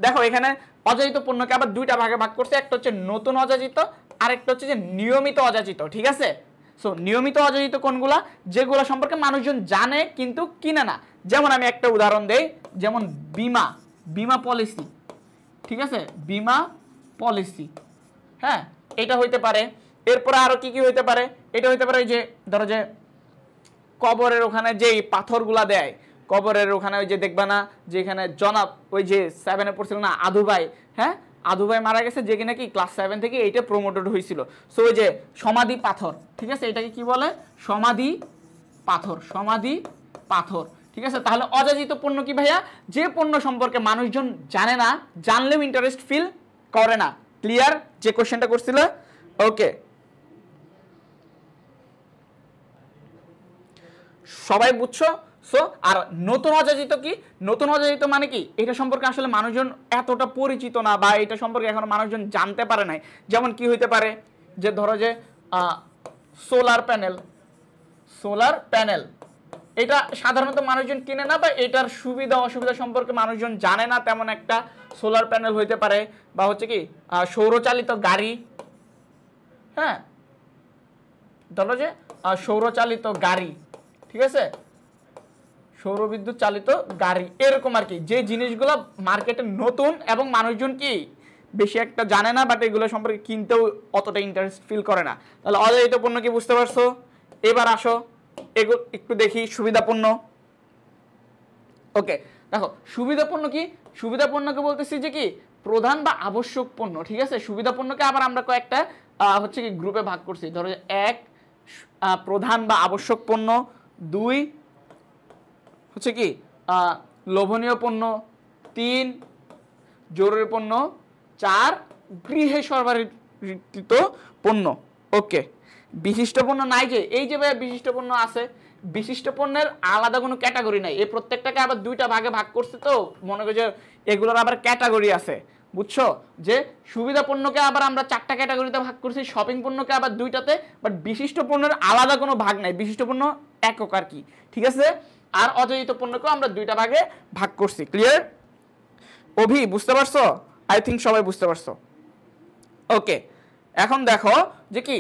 দেখো এখানে অযাচিত পণ্যকে আবার দুইটা ভাগে ভাগ করছে, একটা হচ্ছে নতুন অযাচিত, আরেকটা হচ্ছে যে নিয়মিত অযাচিত, ঠিক আছে। সো নিয়মিত অযাচিত কোনগুলা, যেগুলো সম্পর্কে মানুষজন জানে কিন্তু কিনে না। যেমন আমি একটা উদাহরণ দেই, যেমন বীমা, বীমা পলিসি, ঠিক আছে, বীমা পলিসি, হ্যাঁ এটা হইতে পারে। এরপরে আরো কি কি হইতে পারে, এটা হইতে পারে যে ধরো যে কবরের ওখানে যেই পাথরগুলা দেয়, কবরের ওখানে ওই যে দেখবা না যেখানে জনাব ওই যে 7-এ পড়ছিল না আদু ভাই, হ্যাঁ আদু ভাই মারা গেছে, যে কিনা কি ক্লাস 7 থেকে এইটা প্রমোটেড হয়েছিল। সো ওই যে সমাধি পাথর, ঠিক আছে, এটাকে কি বলে, সমাধি পাথর, সমাধি পাথর, ঠিক আছে। তাহলে অযাচিত পণ্য কি ভাইয়া, যে পণ্য সম্পর্কে মানুষজন জানে না, জানলেও ইন্টারেস্ট ফিল করে না। ক্লিয়ার যে কোশ্চেনটা করছিল, ওকে সবাই বুঝছো। সো আর নতুন অযাচিত কি, নতুন অযাচিত মানে কি, এটা সম্পর্কে আসলে মানুষজন এতটা পরিচিত না বা এটা সম্পর্কে এখনো মানুষজন জানতে পারে নাই। যেমন কি হইতে পারে, যে ধরো যে সোলার প্যানেল, সোলার প্যানেল এটা সাধারণত মানুষজন কিনে না বা এটার সুবিধা অসুবিধা সম্পর্কে মানুষজন জানে না তেমন একটা সোলার প্যানেল হইতে পারে। বা হচ্ছে কি সৌরচালিত গাড়ি, হ্যাঁ ধরো যে সৌরচালিত গাড়ি, ঠিক আছে, সৌরবিদ্যুৎ চালিত গাড়ি, এরকম আর কি, যে জিনিসগুলো মার্কেটে নতুন এবং মানুষজন কি বেশি একটা জানে না বাট এগুলো সম্পর্কে কিনতেও অতটা ইন্টারেস্ট ফিল করে না। তাহলে অযাচিত পণ্য কি বুঝতে পারছো। এবার আসো এগুলো একটু দেখি সুবিধাপূর্ণ। ওকে দেখো সুবিধাপূর্ণ কি, সুবিধাপূর্ণকে বলতেছি যে কি প্রধান বা আবশ্যক পণ্য, ঠিক আছে। সুবিধাপূর্ণকে আবার আমরা কয়েকটা হচ্ছে কি গ্রুপে ভাগ করছি। ধরো এক প্রধান বা আবশ্যক পণ্য, দুই হচ্ছে কি লোভনীয় পণ্য, তিন জরুরি পণ্য, চার গৃহে সরবরাহিত পণ্য। ওকে বিশিষ্ট পণ্য নাই যে, এই যে ভাই বিশিষ্ট পণ্য আছে, বিশিষ্ট পণ্যের আলাদা কোনো ক্যাটাগরি নাই, এই প্রত্যেকটাকে আবার দুইটা ভাগে ভাগ করছে, তো মনে করি যে এগুলোর আবার ক্যাটাগরি আছে, বুঝছো? যে সুবিধা পণ্যকে আবার আমরা 4টা ক্যাটাগরিতে ভাগ করছি, শপিং পণ্যকে আবার 2টাতে, বাট বিশিষ্ট পণ্যের আলাদা কোনো ভাগ নাই, বিশিষ্ট পণ্য একক আর কি, ঠিক আছে? আর অযোজিত পণ্যকেও আমরা 2টা ভাগে ভাগ করছি। ক্লিয়ার? অভি বুঝতে পারছো? আই থিঙ্ক সবাই বুঝতে পারছো। ওকে, এখন দেখো যে কি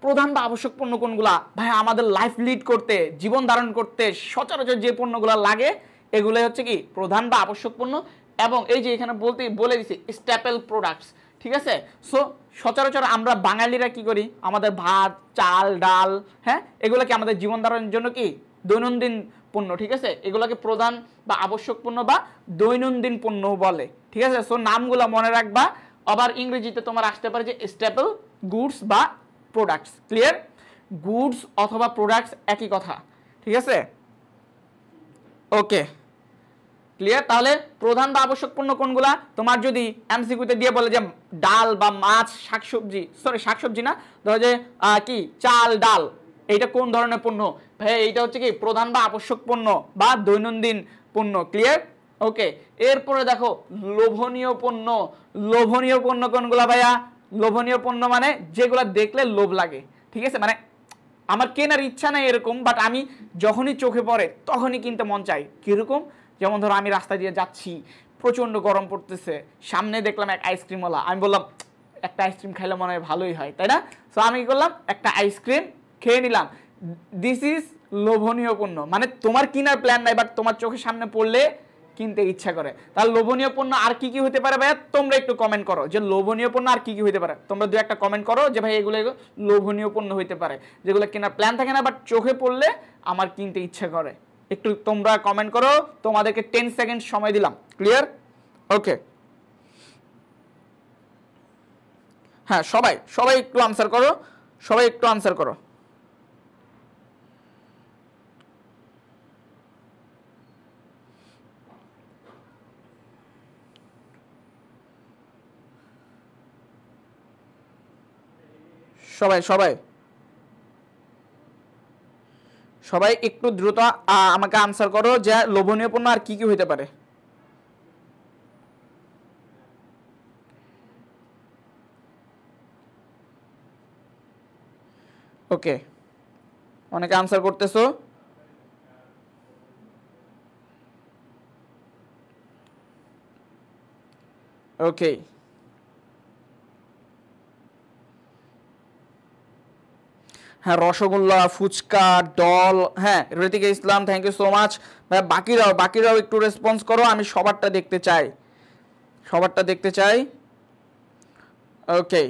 প্রধান বা আবশ্যক পণ্য কোনগুলা? ভাই আমাদের লাইফ লিড করতে, জীবন ধারণ করতে সচরাচর যে পণ্যগুলো লাগে এগুলোই হচ্ছে কি প্রধান বা আবশ্যক পণ্য, এবং এই যে এখানে বলে দিছি স্ট্যাপল প্রোডাক্টস, ঠিক আছে? সো সচরাচর আমরা বাঙালিরা কি করি, আমাদের ভাত চাল ডাল, হ্যাঁ, এগুলোকে আমাদের জীবন ধারণের জন্য কি দৈনন্দিন পণ্য, ঠিক আছে? এগুলোকে প্রধান বা আবশ্যক পণ্য বা দৈনন্দিন পণ্য বলে, ঠিক আছে? সো নামগুলো মনে রাখবা। আবার ইংরেজিতে তোমার আসতে পারে যে স্ট্যাপল গুডস বা প্রোডাক্টস। ক্লিয়ার? গুডস অথবা প্রোডাক্টস একই কথা, ঠিক আছে? ওকে, ক্লিয়ার? তাহলে প্রধান বা আবশ্যক পণ্য কোনগুলা? তোমার যদি এমসিকিউতে দিয়ে বলে যে ডাল বা মাছ, শাকসবজি, সরি শাকসবজি না, ধরো যে কি চাল ডাল, এইটা কোন ধরনের পণ্য? ভাই এইটা হচ্ছে কি প্রধান বা আবশ্যক পণ্য বা দৈনন্দিন পণ্য। ক্লিয়ার? ওকে, এরপরে দেখো লোভনীয় পণ্য। লোভনীয় পণ্য কোনগুলা ভাইয়া? লোভনীয় পণ্য মানে যেগুলা দেখলে লোভ লাগে, ঠিক আছে? মানে আমার কেনার ইচ্ছা নাই এরকম, বাট আমি যখনই চোখে পড়ে তখনই কিনতে মন চাই। কিরকম? যেমন ধরো আমি রাস্তা দিয়ে যাচ্ছি, প্রচণ্ড গরম পড়তেছে, সামনে দেখলাম এক আইসক্রিমওয়ালা, আমি বললাম একটা আইসক্রিম খাইলে মনে হয় ভালোই হয়, তাই না? সো আমি কি করলাম, একটা আইসক্রিম খেয়ে নিলাম। দিস ইজ লোভনীয় পণ্য। মানে তোমার কেনার প্ল্যান নাই, বাট তোমার চোখের সামনে পড়লে কিনতে ইচ্ছা করে। তাহলে লোভনীয় পণ্য আর কি কি হতে পারে ভাইয়া? তোমরা একটু কমেন্ট করো যে লোভনীয় পণ্য আর কি কি হতে পারে। তোমরা দু একটা কমেন্ট করো যে ভাই এগুলো লোভনীয় পণ্য হইতে পারে, যেগুলো কেনার প্ল্যান থাকে না বাট চোখে পড়লে আমার কিনতে ইচ্ছা করে। একটু তোমরা কমেন্ট করো, তোমাদেরকে 10 সেকেন্ড সময় দিলাম। ক্লিয়ার? ওকে, হ্যাঁ সবাই সবাই একটু আনসার করো, সবাই একটু আনসার করো। সবাই সবাই সবাই একটু দ্রুত আমাকে আনসার করো যে লোভনীয় পণ্য আর কি কি হইতে পারে। ওকে, অনেকে আনসার করতেছো। ওকে, হ্যাঁ রসগোল্লা, ফুচকা, ডল, হ্যাঁ ঋতিকা ইসলাম থ্যাংক ইউ সো মাচ। ভাই বাকিরাও একটু রেসপন্স করো, আমি সবারটা দেখতে চাই, সবারটা দেখতে চাই। ওকে,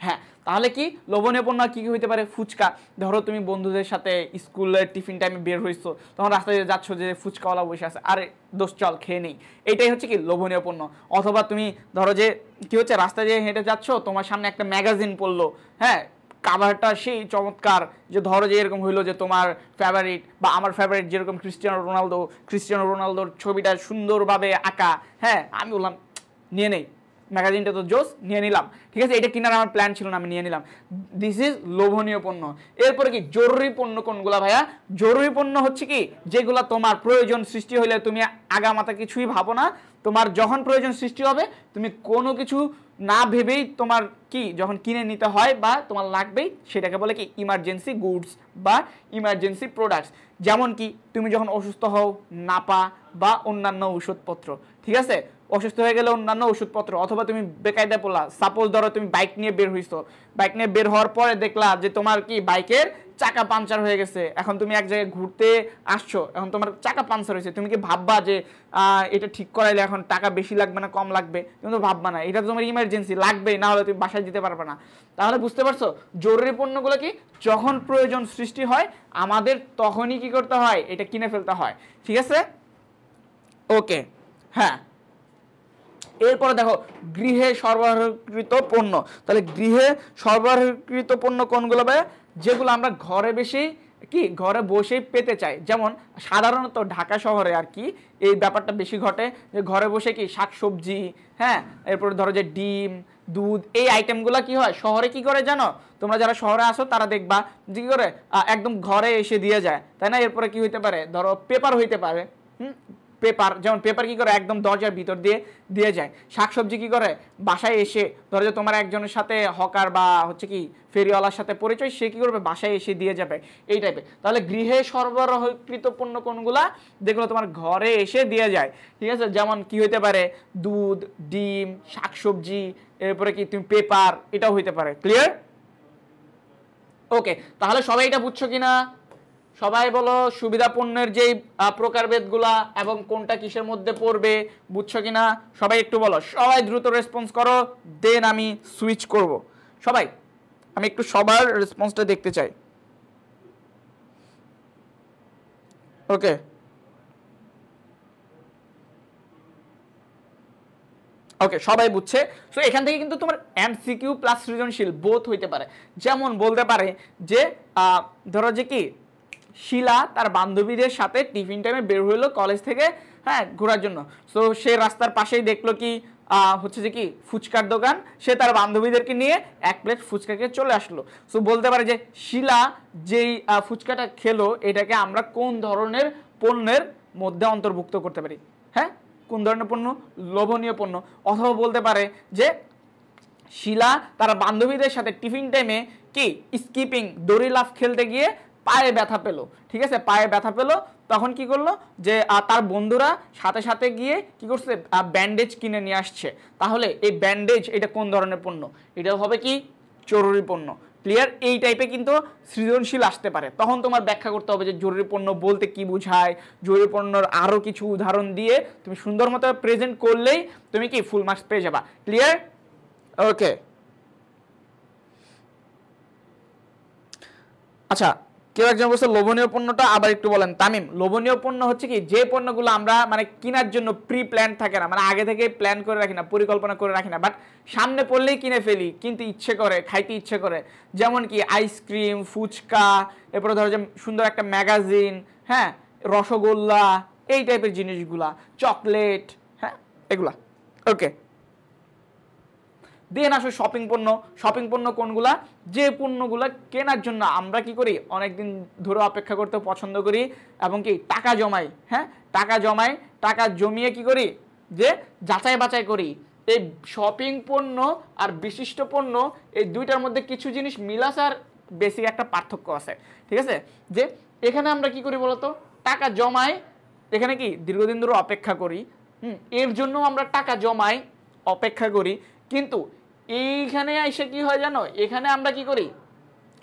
হ্যাঁ তাহলে কি লোভনীয় পণ্য কি কি হইতে পারে? ফুচকা, ধরো তুমি বন্ধুদের সাথে স্কুলের টিফিন টাইমে বের হইছো, তখন রাস্তায় যাচ্ছ যে ফুচকাওয়ালা বসে আছে, আরে দোস্ত চল খেয়ে নেই, এটাই হচ্ছে কি লোভনীয় পণ্য। অথবা তুমি ধরো যে কি হচ্ছে রাস্তায় দিয়ে হেঁটে যাচ্ছ, তোমার সামনে একটা ম্যাগাজিন পড়লো, হ্যাঁ কাভারটা সেই চমৎকার, যে ধরো যে এরকম হইলো যে তোমার ফেভারিট বা আমার ফেভারিট যেরকম ক্রিস্টিয়ানো রোনালদোর ছবিটা সুন্দরভাবে আঁকা, হ্যাঁ আমি বললাম নিয়ে নেই, ম্যাগাজিনটা তো জোস, নিয়ে নিলাম, ঠিক আছে? এটা কেনার আমার প্ল্যান ছিল না, আমি নিয়ে নিলাম। দিস ইজ লোভনীয় পণ্য। এরপরে কি জরুরি পণ্য কোনগুলা ভাইয়া? জরুরি পণ্য হচ্ছে কি যেগুলা তোমার প্রয়োজন সৃষ্টি হইলে তুমি আগামাতা কিছুই ভাবো না, তোমার যখন প্রয়োজন সৃষ্টি হবে তুমি কোনো কিছু না ভেবেই তোমার কি যখন কিনে নিতে হয় বা তোমার লাগবেই, সেটাকে বলে কি ইমার্জেন্সি গুডস বা ইমার্জেন্সি প্রোডাক্টস। যেমন কি তুমি যখন অসুস্থ হও, নাপা বা অন্যান্য ওষুধপত্র, ঠিক আছে? অসুস্থ হয়ে গেলে অন্যান্য ওষুধপত্র, অথবা তুমি বেকায়দা পড়লা, সাপোজ ধরো তুমি বাইক নিয়ে বের হইছো, বাইক নিয়ে বের হওয়ার পরে দেখলা যে তোমার কি বাইকের চাকা পাঞ্চার হয়ে গেছে, এখন তুমি এক জায়গায় ঘুরতে আসছো, এখন তোমার চাকা পাঞ্চার হয়েছে, তুমি কি ভাববা যে এটা ঠিক করাইলে এখন টাকা বেশি লাগবে না কম লাগবে? তুমি তো ভাববা না, এটা তোমার ইমার্জেন্সি লাগবেই, না হলে তুমি বাসায় দিতে পারবে না। তাহলে বুঝতে পারছো জরুরি পণ্যগুলো কি যখন প্রয়োজন সৃষ্টি হয় আমাদের তখনই কি করতে হয়, এটা কিনে ফেলতে হয়, ঠিক আছে? ওকে, হ্যাঁ এরপরে দেখো গৃহে সরবরাহকৃত পণ্য। তাহলে গৃহে সরবরাহকৃত পণ্য কোনগুলো ভাই? যেগুলো আমরা ঘরে ঘরে বসেই পেতে চাই। যেমন সাধারণত ঢাকা শহরে আর কি এই ব্যাপারটা বেশি ঘটে, যে ঘরে বসে কি শাকসবজি, হ্যাঁ এরপরে ধরো যে ডিম, দুধ, এই আইটেমগুলো কি হয় শহরে কি করে জানো, তোমরা যারা শহরে আসো তারা দেখবা যে কি করে একদম ঘরে এসে দিয়ে যায়, তাই না? এরপরে কি হইতে পারে, ধরো পেপার হইতে পারে, পেপার, যেমন পেপার কি করে একদম দরজার ভিতর দিয়ে দিয়ে যায়। শাকসবজি কি করে বাসায় এসে, ধরো যে তোমার একজনের সাথে হকার বা হচ্ছে কি ফেরিওয়ালার সাথে পরিচয়, সে কি করবে বাসায় এসে দিয়ে যাবে, এই টাইপের। তাহলে গৃহে সরবরাহকৃত পণ্য কোনগুলা, যেগুলো তোমার ঘরে এসে দিয়ে যায়, ঠিক আছে? যেমন কি হইতে পারে, দুধ, ডিম, শাকসবজি, এরপরে কি তুমি পেপার, এটাও হইতে পারে। ক্লিয়ার? ওকে, তাহলে সবাই এটা বুঝছো কিনা? সবাই বলো সুবিধা পণ্যের যেই প্রকারভেদগুলা এবং কোনটা কিসের মধ্যে পড়বে, বুঝছো কিনা? সবাই একটু বলো, সবাই দ্রুত রেসপন্স করো, দেন আমি সুইচ করব। সবাই, আমি একটু সবার রেসপন্সটা দেখতে চাই। ওকে, ওকে, সবাই বুঝছে। সো এখান থেকে কিন্তু তোমার এমসিকিউ প্লাস সৃজনশীল বোথ হইতে পারে। যেমন বলতে পারে যে ধরো যে কি শিলা তার বান্ধবীদের সাথে টিফিন টাইমে বের হইলো কলেজ থেকে, হ্যাঁ, ঘোরার জন্য। সো সে রাস্তার পাশেই দেখলো কি হচ্ছে যে কি ফুচকার দোকান, সে তার বান্ধবীদেরকে নিয়ে এক প্লেট ফুচকাকে চলে আসলো। সো বলতে পারে যে শিলা যেই ফুচকাটা খেলো এটাকে আমরা কোন ধরনের পণ্যের মধ্যে অন্তর্ভুক্ত করতে পারি, হ্যাঁ, কোন ধরনের পণ্য, লোভনীয় পণ্য। অথবা বলতে পারে যে শিলা তার বান্ধবীদের সাথে টিফিন টাইমে কি স্কিপিং দড়ি লাফ খেলতে গিয়ে পায়ে ব্যথা পেলো, ঠিক আছে, পায়ে ব্যথা পেলো, তখন কি করলো যে তার বন্ধুরা সাথে সাথে গিয়ে কি করছে ব্যান্ডেজ কিনে নিয়ে আসছে। তাহলে এই ব্যান্ডেজ এটা কোন ধরনের পণ্য, এটা হবে কি জরুরি পণ্য। ক্লিয়ার? এই টাইপে কিন্তু সৃজনশীল আসতে পারে। তখন তোমার ব্যাখ্যা করতে হবে যে জরুরি পণ্য বলতে কি বোঝায়, জরুরি পণ্যর আরও কিছু উদাহরণ দিয়ে তুমি সুন্দর মতো প্রেজেন্ট করলেই তুমি কি ফুল মার্কস পেয়ে যাবা। ক্লিয়ার? ওকে, আচ্ছা, কেউ একজন বলছে লোভনীয় পণ্যটা আবার একটু বলেন। তামিম, লোভনীয় পণ্য হচ্ছে কি যে পণ্যগুলো আমরা মানে কেনার জন্য প্রি প্ল্যান থাকে না, মানে আগে থেকে প্ল্যান করে রাখি না, পরিকল্পনা করে রাখি না, বাট সামনে পড়লেই কিনে ফেলি, কিন্তু ইচ্ছে করে খাইতে ইচ্ছে করে। যেমন কি আইসক্রিম, ফুচকা, এরপরে ধরো যে সুন্দর একটা ম্যাগাজিন, হ্যাঁ, রসগোল্লা, এই টাইপের জিনিসগুলা, চকলেট, হ্যাঁ, এগুলা। ওকে, দেন আসো শপিং পণ্য। শপিং পণ্য কোনগুলা, যে পণ্যগুলা কেনার জন্য আমরা কি করি অনেকদিন ধরে অপেক্ষা করতে পছন্দ করি এবং কি টাকা জমাই, হ্যাঁ, টাকা জমাই, টাকা জমিয়ে কি করি যে যাচাই বাছাই করি। এই শপিং পণ্য আর বিশিষ্ট পণ্য এই দুইটার মধ্যে কিছু জিনিস মিল আছে আর বেসিক একটা পার্থক্য আছে, ঠিক আছে? যে এখানে আমরা কি করি বলতো, টাকা জমাই, এখানে কি দীর্ঘদিন ধরে অপেক্ষা করি, এর জন্য আমরা টাকা জমাই, অপেক্ষা করি। কিন্তু এইখানে এসে কি হয় জানো, এখানে আমরা কি করি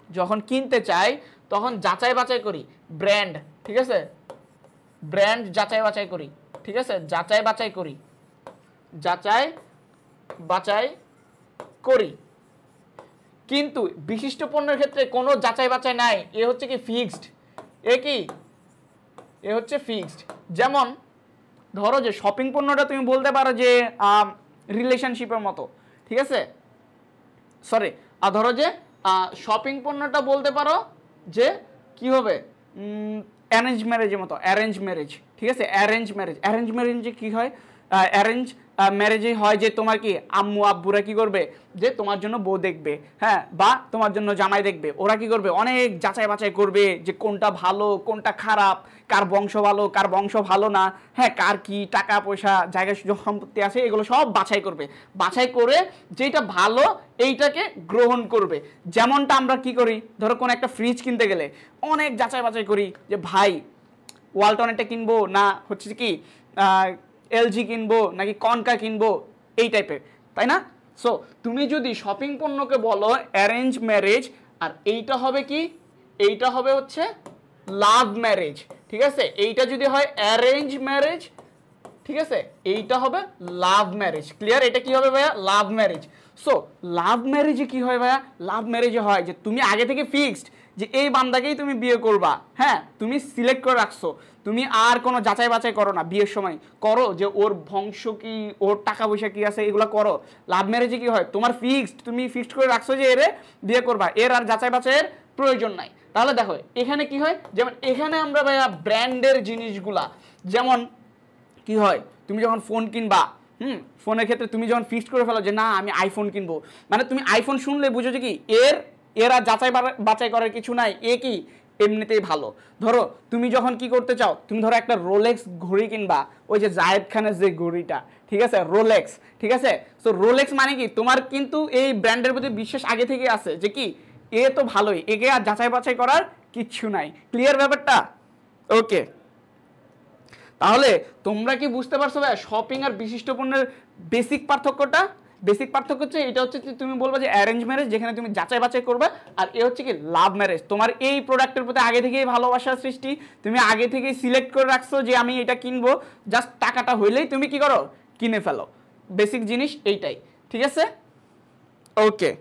যখন কিনতে চাই তখন যাচাই বাছাই করি, ব্র্যান্ড, ঠিক আছে, ব্র্যান্ড যাচাই বাছাই করি, ঠিক আছে, যাচাই বাছাই করি, যাচাই বাছাই করি। কিন্তু বিশিষ্ট পণ্যের ক্ষেত্রে কোনো যাচাই বাছাই নাই, এ হচ্ছে কি ফিক্সড, এ কি এ হচ্ছে ফিক্সড। যেমন ধরো যে শপিং পণ্যটা তুমি বলতে পারো যে রিলেশনশিপের মতো, ঠিক আছে, সরি, আর ধরো যে শপিং পণ্যটা বলতে পারো যে কি হবে অ্যারেঞ্জ ম্যারেজের মতো, অ্যারেঞ্জ ম্যারেজ, ঠিক আছে, অ্যারেঞ্জ ম্যারেজ। অ্যারেঞ্জ ম্যারেজে কি হয়, অ্যারেঞ্জ ম্যারেজে হয় যে তোমার কি আম্মু আব্বুরা কি করবে যে তোমার জন্য বউ দেখবে, হ্যাঁ, বা তোমার জন্য জামাই দেখবে, ওরা কি করবে অনেক যাচাই বাছাই করবে যে কোনটা ভালো কোনটা খারাপ, কার বংশ ভালো কার বংশ ভালো না, হ্যাঁ, কার কি টাকা পয়সা জায়গা সম্পত্তি আছে, এগুলো সব বাছাই করবে, বাছাই করে যেটা ভালো এইটাকে গ্রহণ করবে। যেমনটা আমরা কি করি, ধরো কোন একটা ফ্রিজ কিনতে গেলে অনেক যাচাই বাছাই করি যে ভাই ওয়ালটন এটা কিনবো না হচ্ছে কি এলজি কিনবো নাকি কনকা কিনবো, এই টাইপের, তাই না? সো তুমি যদি শপিং পণ্যকে বলো অ্যারেঞ্জ ম্যারেজ, আর এইটা হবে কি, এইটা হবে হচ্ছে লাভ ম্যারেজ, ঠিক আছে, এইটা যদি হয় অ্যারেঞ্জ ম্যারেজ, ঠিক আছে, এইটা হবে লাভ ম্যারেজ। ক্লিয়ার? এটা কি হবে ভাইয়া, লাভ ম্যারেজ। সো লাভ ম্যারেজে কি হয় ভাইয়া, লাভ ম্যারেজে হয় যে তুমি আগে থেকে ফিক্সড যে এই বান্দাকেই তুমি বিয়ে করবা, হ্যাঁ, তুমি সিলেক্ট করে রাখছো, তুমি আর কোনো যাচাই বাছাই করো না, বিয়ের সময় করো যে ওর বংশ কি, ওর টাকা পয়সা কি আছে, এগুলো করো। লাভ ম্যারেজে কি হয়, তোমার ফিক্সড, তুমি ফিক্সড করে রাখছো যে এরে বিয়ে করবা, এর আর যাচাই বাছাইয়ের প্রয়োজন নাই। তাহলে দেখো এখানে কি হয়, যেমন এখানে আমরা ভাইয়া ব্র্যান্ডের জিনিসগুলা, যেমন কি হয় তুমি যখন ফোন কিনবা, ফোনের ক্ষেত্রে তুমি যখন ফিক্সড করে ফেলো যে না আমি আইফোন কিনবো, মানে তুমি আইফোন শুনলে বুঝো যে কি এর আর যাচাই বাছাই করার কিছু নাই, কি এমনিতেই ভালো। ধরো তুমি যখন কি করতে চাও, তুমি ধরো একটা রোলেক্স ঘড়ি কিনবা, ওই যে জায়েদ খানের যে ঘড়িটা, ঠিক আছে, রোলেক্স, ঠিক আছে। সো রোলেক্স মানে কি তোমার কিন্তু এই ব্র্যান্ডের প্রতি বিশ্বাস আগে থেকে আছে যে কি তো ভালোই, একে আর যাচাই বাছাই করার কিচ্ছু নাই। ক্লিয়ার ব্যাপারটা? ওকে, তাহলে তোমরা কি বুঝতে পারছো ভাই শপিং আর বিশিষ্ট পণ্যের বেসিক পার্থক্যটা? বেসিক পার্থক্য হচ্ছে এটা হচ্ছে তুমি বলবা যে অ্যারেঞ্জ ম্যারেজ, যেখানে তুমি যাচাই বাছাই করবে, আর এ হচ্ছে কি লাভ ম্যারেজ, তোমার এই প্রোডাক্টের প্রতি আগে থেকেই ভালোবাসার সৃষ্টি, তুমি আগে থেকেই সিলেক্ট করে রাখছো যে আমি এটা কিনবো, জাস্ট টাকাটা হইলেই তুমি কি করো, কিনে ফেলো। বেসিক জিনিস এইটাই, ঠিক আছে? ওকে,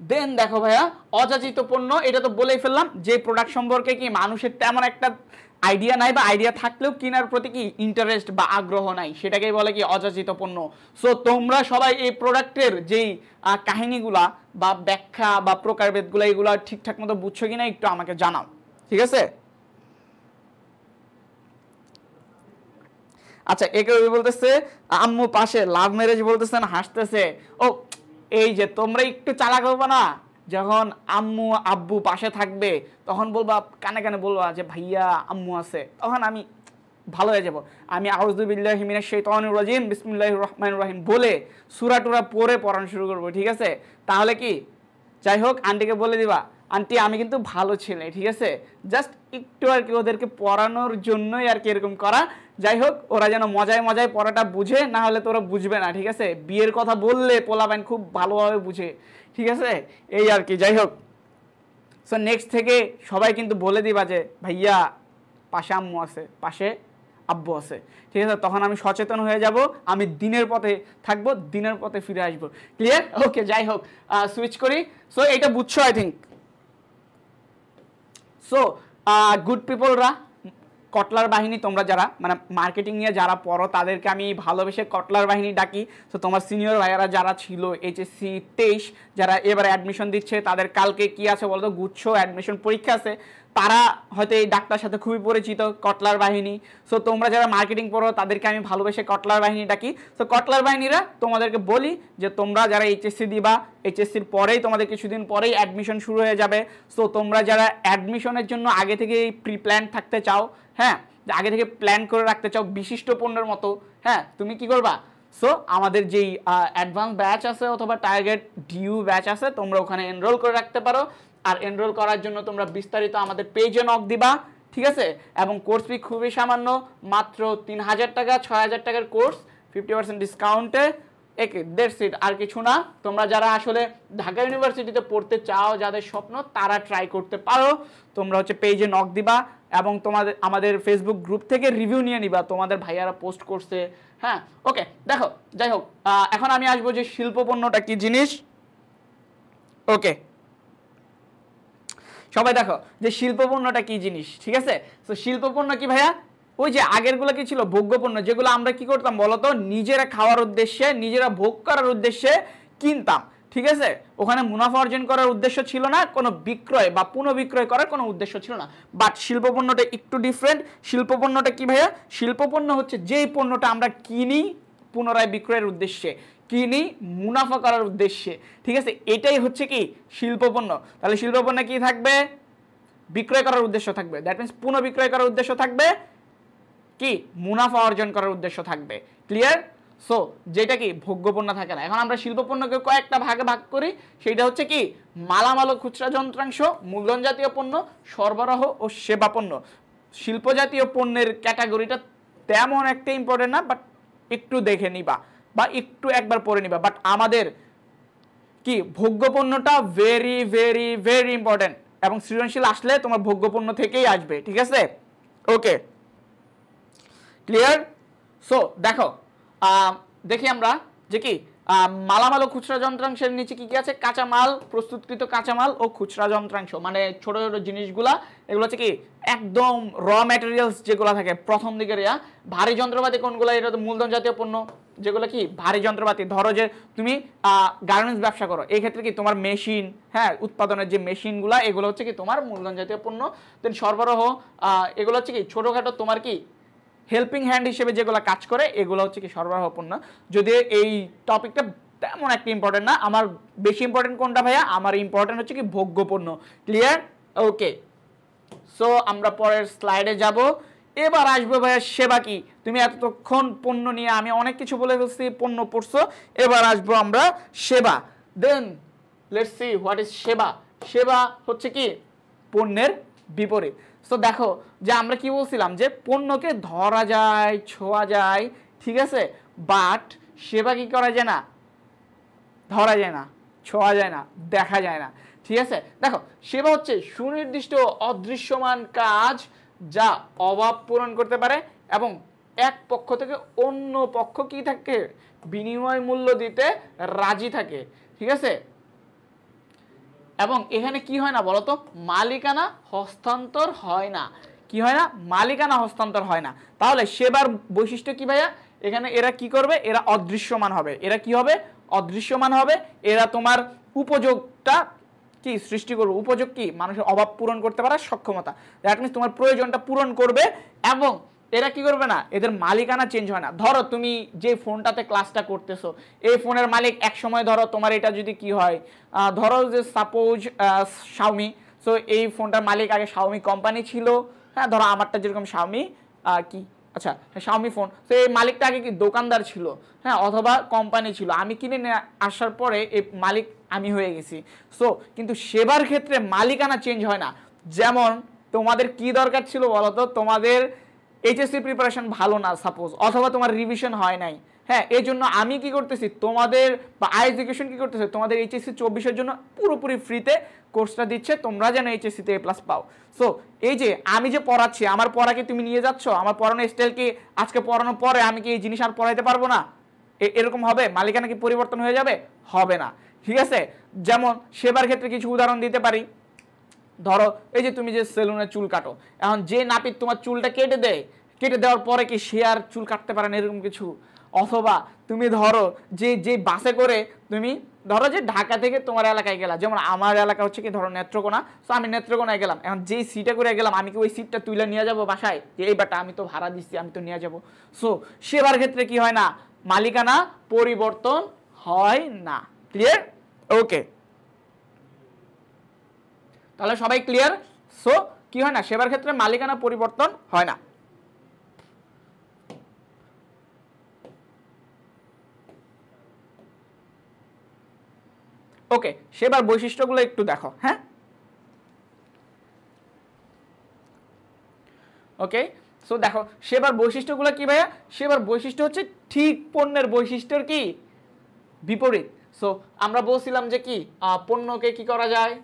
দেন দেখো ভাইয়া অযাচিত পণ্য, এটা তো বলেই ফেললাম যে প্রোডাক্ট সম্পর্কে কি মানুষের তেমন একটা আইডিয়া নাই, বা আইডিয়া থাকলেও কেনার প্রতি কি ইন্টারেস্ট বা আগ্রহ নাই, সেটাকেই বলে কি অযাচিত পণ্য। সো তোমরা সবাই এই প্রোডাক্টের যেই কাহিনীগুলা বা ব্যাখ্যা বা প্রকারভেদগুলো এগুলো ঠিকঠাক মতো বুঝছো কিনা একটু আমাকে জানাও, ঠিক আছে? আচ্ছা, একে বলতেছে আম্মু পাশে লাভ ম্যারেজ বলতেছেন, হাসতেছে। ও এই যে তোমরা একটু চালাক হবে না, যখন আম্মু আব্বু পাশে থাকবে তখন বলবা, কানে কানে বলবা যে ভাইয়া আম্মু আছে, তখন আমি ভালো হয়ে যাব। আমি আউযু বিল্লাহি মিনাশ শাইতানির রাজিম বিসমিল্লাহির রহমানির রহিম বলে সূরা টুরা পড়ে পড়ানো শুরু করব, ঠিক আছে? তাহলে কি যাই হোক আন্টিকে বলে দিবা, আন্টি আমি কিন্তু ভালো ছেলে, ঠিক আছে, জাস্ট একটু আর কি ওদেরকে পড়ানোর জন্যই আর কি এরকম করা। যাই হোক ওরা যেন মজায় মজায় পড়াটা বুঝে, না হলে তো ওরা বুঝবে না, ঠিক আছে? বিয়ের কথা বললে পোলাপাইন খুব ভালোভাবে বুঝে, ঠিক আছে? এই আর কি। যাই হোক, সো নেক্সট থেকে সবাই কিন্তু বলে দিবা যে ভাইয়া পাশে আম্মু আছে, পাশে আব্বু আছে, ঠিক আছে? তখন আমি সচেতন হয়ে যাব, আমি দিনের পথে থাকবো, দিনের পথে ফিরে আসবো। ক্লিয়ার? ওকে, যাই হোক সুইচ করি। সো এটা বুঝছো আই থিঙ্ক। সো গুড পিপলরা, কটলার বাহিনী, তোমরা যারা মানে মার্কেটিং নিয়ে যারা পড়ো তাদেরকে আমি ভালোবেসে কটলার বাহিনী ডাকি। তো তোমার সিনিয়র ভাইয়ারা যারা ছিল এইচএসসি 23 যারা এবারে অ্যাডমিশন দিচ্ছে, তাদের কালকে কি আছে বলতো, গুচ্ছ অ্যাডমিশন পরীক্ষা আছে, তারা হয়তো এই ডাক্তার সাথে খুবই পরিচিত, কটলার বাহিনী। সো তোমরা যারা মার্কেটিং পড়ো তাদেরকে আমি ভালোবেসে কটলার বাহিনী ডাকি। সো কটলার বাহিনীরা তোমাদেরকে বলি যে তোমরা যারা এইচএসসি দিবা, এইচএসসির পরেই তোমাদের কিছুদিন পরেই অ্যাডমিশন শুরু হয়ে যাবে। সো তোমরা যারা অ্যাডমিশনের জন্য আগে থেকেই প্রি প্ল্যান থাকতে চাও, হ্যাঁ, আগে থেকে প্ল্যান করে রাখতে চাও বিশিষ্ট পণ্যের মতো, হ্যাঁ, তুমি কি করবা, সো আমাদের যেই অ্যাডভান্স ব্যাচ আছে অথবা টার্গেট ডিউ ব্যাচ আছে, তোমরা ওখানে এনরোল করে রাখতে পারো। আর এনরোল করার জন্য তোমরা বিস্তারিত আমাদের পেজে নক দিবা, ঠিক আছে? এবং কোর্স ফি খুবই সামান্য, মাত্র 3000 টাকা, 6000 টাকার কোর্স 50% ডিসকাউন্টে, একে দ্যাটস ইট, আর কিছু না। তোমরা যারা আসলে ঢাকা ইউনিভার্সিটিতে পড়তে চাও, যাদের স্বপ্ন, তারা ট্রাই করতে পারো। তোমরা হচ্ছে পেজে নক দিবা এবং আমাদের ফেসবুক গ্রুপ থেকে রিভিউ নিয়ে নিবা, তোমাদের ভাইয়ারা পোস্ট করছে, হ্যাঁ। ওকে, দেখো যাই হোক এখন আমি আসবো যে শিল্পপণ্যটা কি জিনিস। ওকে, সবাই দেখো যে শিল্পপণ্যটা কি জিনিস, ঠিক আছে? তো শিল্পপণ্য কি ভাইয়া, ওই যে আগেরগুলো কি ছিল, ভোগ্যপণ্য, যেগুলো আমরা কি করতাম বলতো, নিজেরা খাওয়ার উদ্দেশ্যে, নিজেরা ভোগ করার উদ্দেশ্যে কিনতাম, ঠিক আছে? ওখানে মুনাফা অর্জন করার উদ্দেশ্য ছিল না, কোনো বিক্রয় বা পুনঃবিক্রয় করার কোনো উদ্দেশ্য ছিল না। বাট শিল্পপণ্যটা একটু ডিফারেন্ট। শিল্পপণ্যটা কি ভাইয়া? শিল্পপণ্য হচ্ছে যেই পণ্যটা আমরা কিনি পুনরায় বিক্রয়ের উদ্দেশ্যে, কিনি মুনাফা করার উদ্দেশ্যে, ঠিক আছে? এটাই হচ্ছে কি শিল্পপণ্য। তাহলে শিল্পপণ্য কি থাকবে? বিক্রয় করার উদ্দেশ্য থাকবে, দ্যাট মিনস পুনঃবিক্রয় করার উদ্দেশ্য থাকবে, কি মুনাফা অর্জন করার উদ্দেশ্য থাকবে। ক্লিয়ার? সো যেটা কি ভোগ্যপণ্য থাকে না। এখন আমরা শিল্পপণ্যকে কয়েকটা ভাগে ভাগ করি, সেটা হচ্ছে কি মালামাল ও খুচরা যন্ত্রাংশ, মূলধন জাতীয় পণ্য, সরবরাহ ও সেবা পণ্য। শিল্প জাতীয় পণ্যের ক্যাটাগরিটা তেমন একটা ইম্পর্টেন্ট না, বাট একটু দেখে নিবা বা একটু একবার পড়ে নিবা। বাট আমাদের কি ভোগ্যপণ্যটা ভেরি ভেরি ভেরি ইম্পর্টেন্ট, এবং সৃজনশীল আসলে তোমার ভোগ্যপণ্য থেকেই আসবে, ঠিক আছে? ওকে, ক্লিয়ার? সো দেখো দেখি আমরা যে কি মালামাল ও খুচরা যন্ত্রাংশের নিচে কি কি আছে? কাঁচামাল, প্রস্তুতকৃত কাঁচামাল ও খুচরা যন্ত্রাংশ, মানে ছোট ছোট জিনিসগুলা, এগুলো হচ্ছে কি একদম র ম্যাটেরিয়ালস যেগুলো থাকে প্রথম দিকের। ভারী যন্ত্রপাতি কোনগুলো? এটা তো মূলধন জাতীয় পণ্য, যেগুলো কি ভারী যন্ত্রপাতি। ধরো যে তুমি গার্মেন্টস ব্যবসা করো, এই ক্ষেত্রে কি তোমার মেশিন, হ্যাঁ, উৎপাদনের যে মেশিনগুলা, এগুলো হচ্ছে কি তোমার মূলধন জাতীয় পণ্য। দেন সরবরাহ, এগুলো হচ্ছে কি ছোটখাটো তোমার কি হেল্পিং হ্যান্ড হিসেবে যেগুলো কাজ করে, এগুলো হচ্ছে কি সরবরাহ পণ্য। যদিও এই টপিকটা তেমন একটা ইম্পর্টেন্ট না, আমার বেশি ইম্পর্টেন্ট কোনটা ভাইয়া? আমার ইম্পর্টেন্ট হচ্ছে কি ভোগ্য পণ্য। ক্লিয়ার? ওকে, সো আমরা পরের স্লাইডে যাব। এবার আসবে ভাইয়া সেবা কি। তুমি এতক্ষণ পণ্য নিয়ে আমি অনেক কিছু বলে ফেলছি, পণ্য পড়ছো, এবার আসবো আমরা সেবা। Then let's see what is সেবা। সেবা হচ্ছে কি পণ্যের বিপরীত। সো দেখো যে আমরা কি বলছিলাম যে পণ্যকে ধরা যায়, ছোঁয়া যায়, ঠিক আছে, বাট সেবা কি করা যায় না? ধরা যায় না, ছোঁয়া যায় না, দেখা যায় না, ঠিক আছে। দেখো সেবা হচ্ছে সুনির্দিষ্ট অদৃশ্যমান কাজ যা অভাব পূরণ করতে পারে এবং এক পক্ষ থেকে অন্য পক্ষ কি থাকে? বিনিময় মূল্য দিতে রাজি থাকে, ঠিক আছে। এবং এখানে কি হয় না বলতো? মালিকানা হস্তান্তর হয় না। কি হয় না? মালিকানা হস্তান্তর হয় না। তাহলে সেবার বৈশিষ্ট্য কি ভাইয়া? এখানে এরা কি করবে? এরা অদৃশ্যমান হবে। এরা কি হবে? অদৃশ্যমান হবে। এরা তোমার উপযোগটা কি সৃষ্টি করবে? উপযোগ কি? মানুষের অভাব পূরণ করতে পারার সক্ষমতা, দ্যাট মিনস তোমার প্রয়োজনটা পূরণ করবে। এবং এরা কি করবে না? এদের মালিকানা চেঞ্জ হয় না। ধরো তুমি যে ফোনটাতে ক্লাসটা করতেছো, এই ফোনের মালিক এক সময় ধরো তোমার এটা যদি কি হয়, ধরো যে সাপোজ শাওমি, সো এই ফোনটার মালিক আগে শাওমি কোম্পানি ছিল, হ্যাঁ, ধরো আমারটা যেরকম শাওমি কি আচ্ছা শাওমি ফোন, তো এই মালিকটা আগে কি দোকানদার ছিল, হ্যাঁ, অথবা কোম্পানি ছিল, আমি কিনে নিয়ে আসার পরে এই মালিক আমি হয়ে গেছি। সো কিন্তু সেবার ক্ষেত্রে মালিকানা চেঞ্জ হয় না। যেমন তোমাদের কি দরকার ছিল বলো তো? তোমাদের এইচএসসি প্রিপারেশন ভালো না সাপোজ, অথবা তোমার রিভিশন হয় নাই, হ্যাঁ, এই জন্য আমি কি করতেছি, তোমাদের বা আই এডুকেশন কি করতেছে, তোমাদের এইচএসসি 24-এর জন্য পুরোপুরি ফ্রিতে কোর্সটা দিচ্ছে, তোমরা যেন এইচএসসিতে A+ পাও। সো এই যে আমি যে পড়াচ্ছি, আমার পড়াকে তুমি নিয়ে যাচ্ছ, আমার পড়ানোর স্টাইল কি আজকে পড়ানোর পরে আমি কি এই জিনিস আর পড়াইতে পারবো না? এরকম হবে? মালিকানা কি পরিবর্তন হয়ে যাবে? হবে না, ঠিক আছে। যেমন সেবার ক্ষেত্রে কিছু উদাহরণ দিতে পারি। ধরো এই যে তুমি যে সেলুনে চুল কাটো, এখন যে নাপিত তোমার চুলটা কেটে দেয়, কেটে দেওয়ার পরে কি সে আর চুল কাটতে পারে না এরকম কিছু? অথবা তুমি ধরো যে বাসে করে তুমি ধরো যে ঢাকা থেকে তোমার এলাকায় গেলা, যেমন আমার এলাকা হচ্ছে কি ধরো নেত্রকোনা, সো আমি নেত্রকোনায় গেলাম, এখন যেই সিটে করে গেলাম আমি কি ওই সিটটা তুলে নিয়ে যাবো বাসায় যে এই বাটা আমি তো ভাড়া দিচ্ছি আমি তো নিয়ে যাবো? সো সেবার ক্ষেত্রে কি হয় না? মালিকানা পরিবর্তন হয় না। ক্লিয়ার? ওকে, তাহলে সবাই ক্লিয়ার? সো কি হয় না? সেবার ক্ষেত্রে মালিকানা পরিবর্তন হয় না। ওকে, সেবার বৈশিষ্ট্যগুলো একটু দেখো। হ্যাঁ, ওকে, সো দেখো সেবার বৈশিষ্ট্যগুলো কি ভাইয়া? সেবার বৈশিষ্ট্য হচ্ছে ঠিক পণ্যের বৈশিষ্ট্যের কি বিপরীত। সো আমরা বলছিলাম যে কি পণ্যকে কি করা যায়?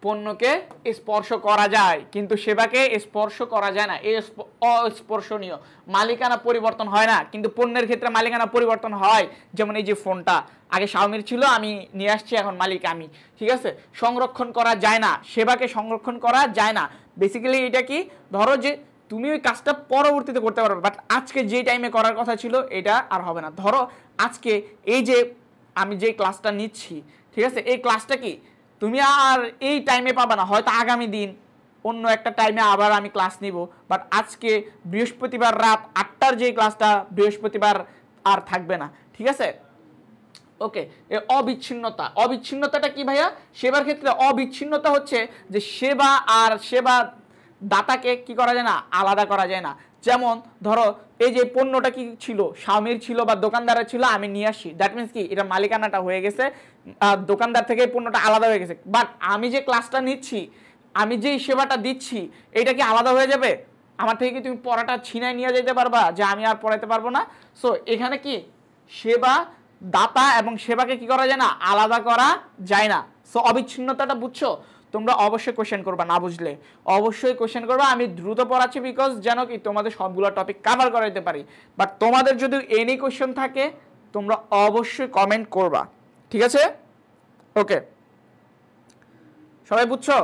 পণ্যকে স্পর্শ করা যায়, কিন্তু সেবাকে স্পর্শ করা যায় না, এই অস্পর্শনীয়। মালিকানা পরিবর্তন হয় না, কিন্তু পণ্যের ক্ষেত্রে মালিকানা পরিবর্তন হয়। যেমন এই যে ফোনটা আগে শাওমির ছিল, আমি নিয়ে আসছি, এখন মালিক আমি, ঠিক আছে। সংরক্ষণ করা যায় না, সেবাকে সংরক্ষণ করা যায় না। বেসিক্যালি এটা কি, ধরো যে তুমি ওই কাজটা পরবর্তীতে করতে পারবে, বাট আজকে যে টাইমে করার কথা ছিল এটা আর হবে না। ধরো আজকে এই যে আমি যে ক্লাসটা নিচ্ছি, ঠিক আছে, এই ক্লাসটা কি তুমি আর এই টাইমে পাবা না, হয়তো আগামী দিন অন্য একটা টাইমে আবার আমি ক্লাস নিব, বাট আজকে বৃহস্পতিবার রাত 8টার যে ক্লাসটা বৃহস্পতিবার আর থাকবে না, ঠিক আছে। ওকে, অবিচ্ছিন্নতা, অবিচ্ছিন্নতাটা কি ভাইয়া? সেবার ক্ষেত্রে অবিচ্ছিন্নতা হচ্ছে যে সেবা আর সেবা দাতাকে কি করা যায় না? আলাদা করা যায় না। যেমন ধরো এই যে পণ্যটা কি ছিল, স্বামীর ছিল বা দোকানদারের ছিল, আমি নিয়ে আসি, দ্যাট মিনস কি এটা মালিকানাটা হয়ে গেছে, দোকানদার থেকে পণ্যটা আলাদা হয়ে গেছে। বাট আমি যে ক্লাসটা নিচ্ছি, আমি যেই সেবাটা দিচ্ছি, এটা কি আলাদা হয়ে যাবে? আমার থেকে কি তুমি পড়াটা ছিনায় নিয়ে যেতে পারবা যে আমি আর পড়াইতে পারবো না? সো এখানে কি সেবা দাতা এবং সেবাকে কি করা যায় না? আলাদা করা যায় না। সো অবিচ্ছিন্নতাটা বুঝছো? তোমরা অবশ্যই কোশ্চেন করবা, না বুঝলে অবশ্যই কোশ্চেন করবা। আমি দ্রুত পড়াচ্ছি বিকজ যেন কি তোমাদের সবগুলো টপিক কভার করাইতে পারি। বাট তোমাদের যদি এনি কোশ্চেন থাকে তোমরা অবশ্যই কমেন্ট করবা, ঠিক আছে? ওকে, সবাই বুঝছো?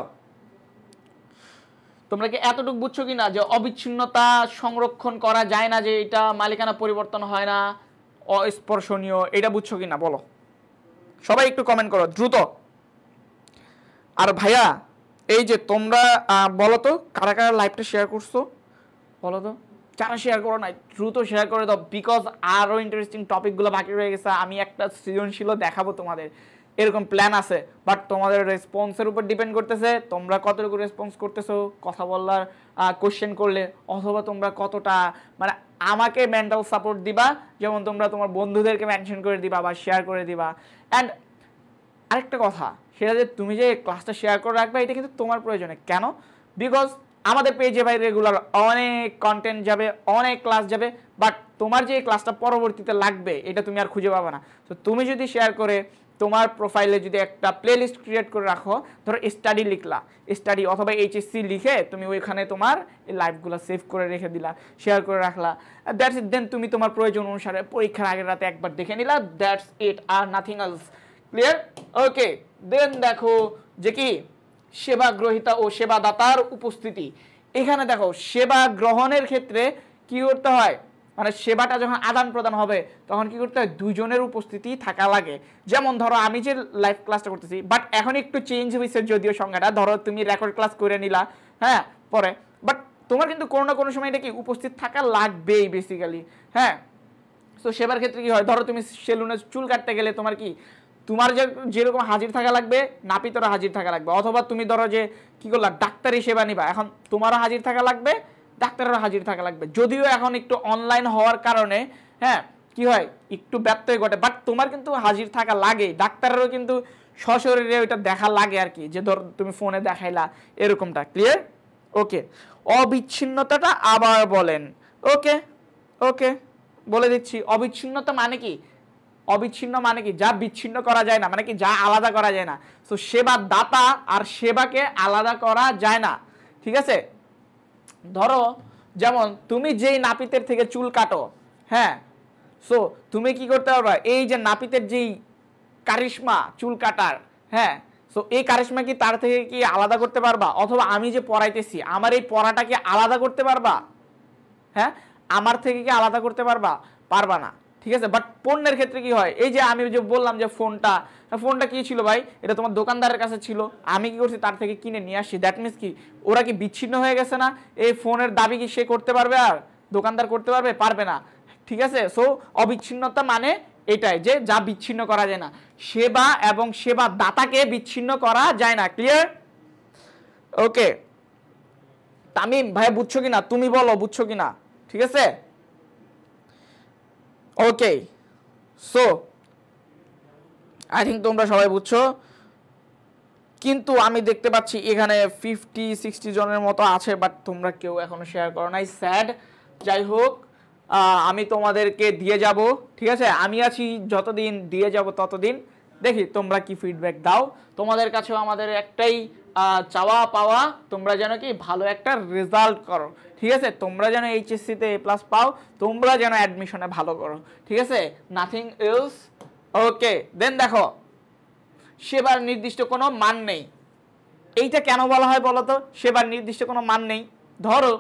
তোমরা কি এতটুকু বুঝছো কি না যে অবিচ্ছিন্নতা সংরক্ষণ করা যায় না, যে এটা মালিকানা পরিবর্তন হয় না, অস্পর্শনীয়, এটা বুঝছো কি না বলো? সবাই একটু কমেন্ট করো দ্রুত। আর ভাইয়া এই যে তোমরা বলো তো কারা কারা লাইভটা শেয়ার করছো, বলো তো যারা শেয়ার করো না দ্রুত শেয়ার করে দাও, বিকজ আরও ইন্টারেস্টিং টপিকগুলো বাকি রয়ে গেছে। আমি একটা সৃজনশীলও দেখাবো তোমাদের, এরকম প্ল্যান আছে। বাট তোমাদের রেসপন্সের উপর ডিপেন্ড করতেছে, তোমরা কতটুকু রেসপন্স করতেছো কথা বলার, কোশ্চেন করলে, অথবা তোমরা কতটা মানে আমাকে মেন্টাল সাপোর্ট দিবা, যেমন তোমরা তোমার বন্ধুদেরকে মেনশন করে দিবা বা শেয়ার করে দিবা। অ্যান্ড আরেকটা কথা, সেটা যে তুমি যে ক্লাসটা শেয়ার করে রাখবে এটা কিন্তু তোমার প্রয়োজনে। কেন? বিকজ আমাদের পেজে ভাই রেগুলার অনেক কন্টেন্ট যাবে, অনেক ক্লাস যাবে, বাট তোমার যে ক্লাসটা পরবর্তীতে লাগবে এটা তুমি আর খুঁজে পাবে না। তো তুমি যদি শেয়ার করে তোমার প্রোফাইলে যদি একটা প্লেলিস্ট ক্রিয়েট করে রাখো, ধরো স্টাডি লিখলা, স্টাডি অথবা এইচএসসি লিখে তুমি ওইখানে তোমার এই লাইভগুলো সেভ করে রেখে দিলা, শেয়ার করে রাখলা, দ্যাটস ইট। দেন তুমি তোমার প্রয়োজন অনুসারে পরীক্ষার আগের রাতে একবার দেখে নিলা, দ্যাটস ইট, আর nothing else. Clear? Okay, then দেখো যে কি সেবা গ্রহীতা ও সেবাদাতার উপস্থিতি। এখানে দেখো সেবা গ্রহণের ক্ষেত্রে কি করতে হয়, মানে সেবাটা যখন আদান প্রদান হবে তখন কি করতে হয়, দুজনের উপস্থিতি থাকা লাগে। যেমন ধরো আমি যে লাইভ ক্লাসটা করতেছি, বাট এখন একটু চেঞ্জ হয়েছে যদিও সংজ্ঞাটা, ধরো তুমি রেকর্ড ক্লাস করে নিলা, হ্যাঁ পরে, বাট তোমার কিন্তু কোনো না কোনো সময় এটা কি উপস্থিত থাকা লাগবেই বেসিক্যালি, হ্যাঁ। তো সেবার ক্ষেত্রে কি হয়, ধরো তুমি সেলুনে চুল কাটতে গেলে তোমার কি, তোমার যেরকম হাজির থাকা লাগবে নাপিতেরও হাজির থাকা লাগবে, অথবা তুমি ধরো যে কি করলা ডাক্তারি সেবা নিবা, এখন তোমারও হাজির থাকা লাগবে, ডাক্তারেরও হাজির থাকা লাগবে। যদিও এখন একটু অনলাইন হওয়ার কারণে হ্যাঁ কি হয় একটু ব্যত্যয় ঘটে, বাট তোমার কিন্তু হাজির থাকা লাগে, ডাক্তারেরও কিন্তু সশরীরে ওইটা দেখা লাগে আর কি, যে ধর তুমি ফোনে দেখাইলা এরকমটা। ক্লিয়ার? ওকে, অবিচ্ছিন্নতাটা আবার বলেন। ওকে ওকে, বলে দিচ্ছি অবিচ্ছিন্নতা মানে কি, অবিচ্ছিন্ন মানে কি যা বিচ্ছিন্ন করা যায় না, মানে কি যা আলাদা করা যায় না। তো সেবা দাতা আর সেবাকে আলাদা করা যায় না, ঠিক আছে? ধরো যেমন তুমি যেই নাপিতের থেকে চুল কাটো, হ্যাঁ, সো তুমি কি করতে পারবা, এই যে নাপিতের যেই কারিশমা চুল কাটার, হ্যাঁ, সো এই কারিশমা কি তার থেকে কি আলাদা করতে পারবা? অথবা আমি যে পড়াইতেছি আমার এই পড়াটা কি আলাদা করতে পারবা? হ্যাঁ, আমার থেকে কি আলাদা করতে পারবা? পারবা না, ঠিক আছে? বাট পণ্যের ক্ষেত্রে কি হয়, এই যে আমি যে বললাম যে ফোনটা কি ছিল ভাই, এটা তোমার দোকানদারের কাছে ছিল, আমি কি করছি তার থেকে কিনে নিয়ে আসছি, দ্যাট মিনস কি ওরা কি বিচ্ছিন্ন হয়ে গেছে না? এই ফোনের দাবি কি সে করতে পারবে, আর দোকানদার করতে পারবে? পারবে না, ঠিক আছে? সো অবিচ্ছিন্নতা মানে এটাই যে যা বিচ্ছিন্ন করা যায় না, সেবা এবং সেবা দাতাকে বিচ্ছিন্ন করা যায় না। ক্লিয়ার? ওকে, তামিম ভাই বুঝছো কিনা, তুমি বলো বুঝছো কিনা, ঠিক আছে? ওকে, সো আই থিঙ্ক তোমরা সবাই বুঝছো, কিন্তু আমি দেখতে পাচ্ছি এখানে 50-60 জনের মতো আছে, বাট তোমরা কেউ এখনো শেয়ার করো নাই, স্যাড। যাই হোক, আমি তোমাদেরকে দিয়ে যাব, ঠিক আছে? আমি আছি যতদিন, দিয়ে যাব ততদিন, দেখি তোমরা কি ফিডব্যাক দাও। তোমাদের কাছেও আমাদের একটাই চাওয়া পাওয়া, তোমরা যেন কি ভালো একটা রেজাল্ট করো, ঠিক আছে? তোমরা যেন এইচএসসিতে A+ পাও, তোমরা যেন অ্যাডমিশনে ভালো করো, ঠিক আছে? Nothing else. ওকে, দেন দেখো সেবার নির্দিষ্ট কোনো মান নেই। এইটা কেন বলা হয় বলো তো, সেবার নির্দিষ্ট কোনো মান নেই? ধরো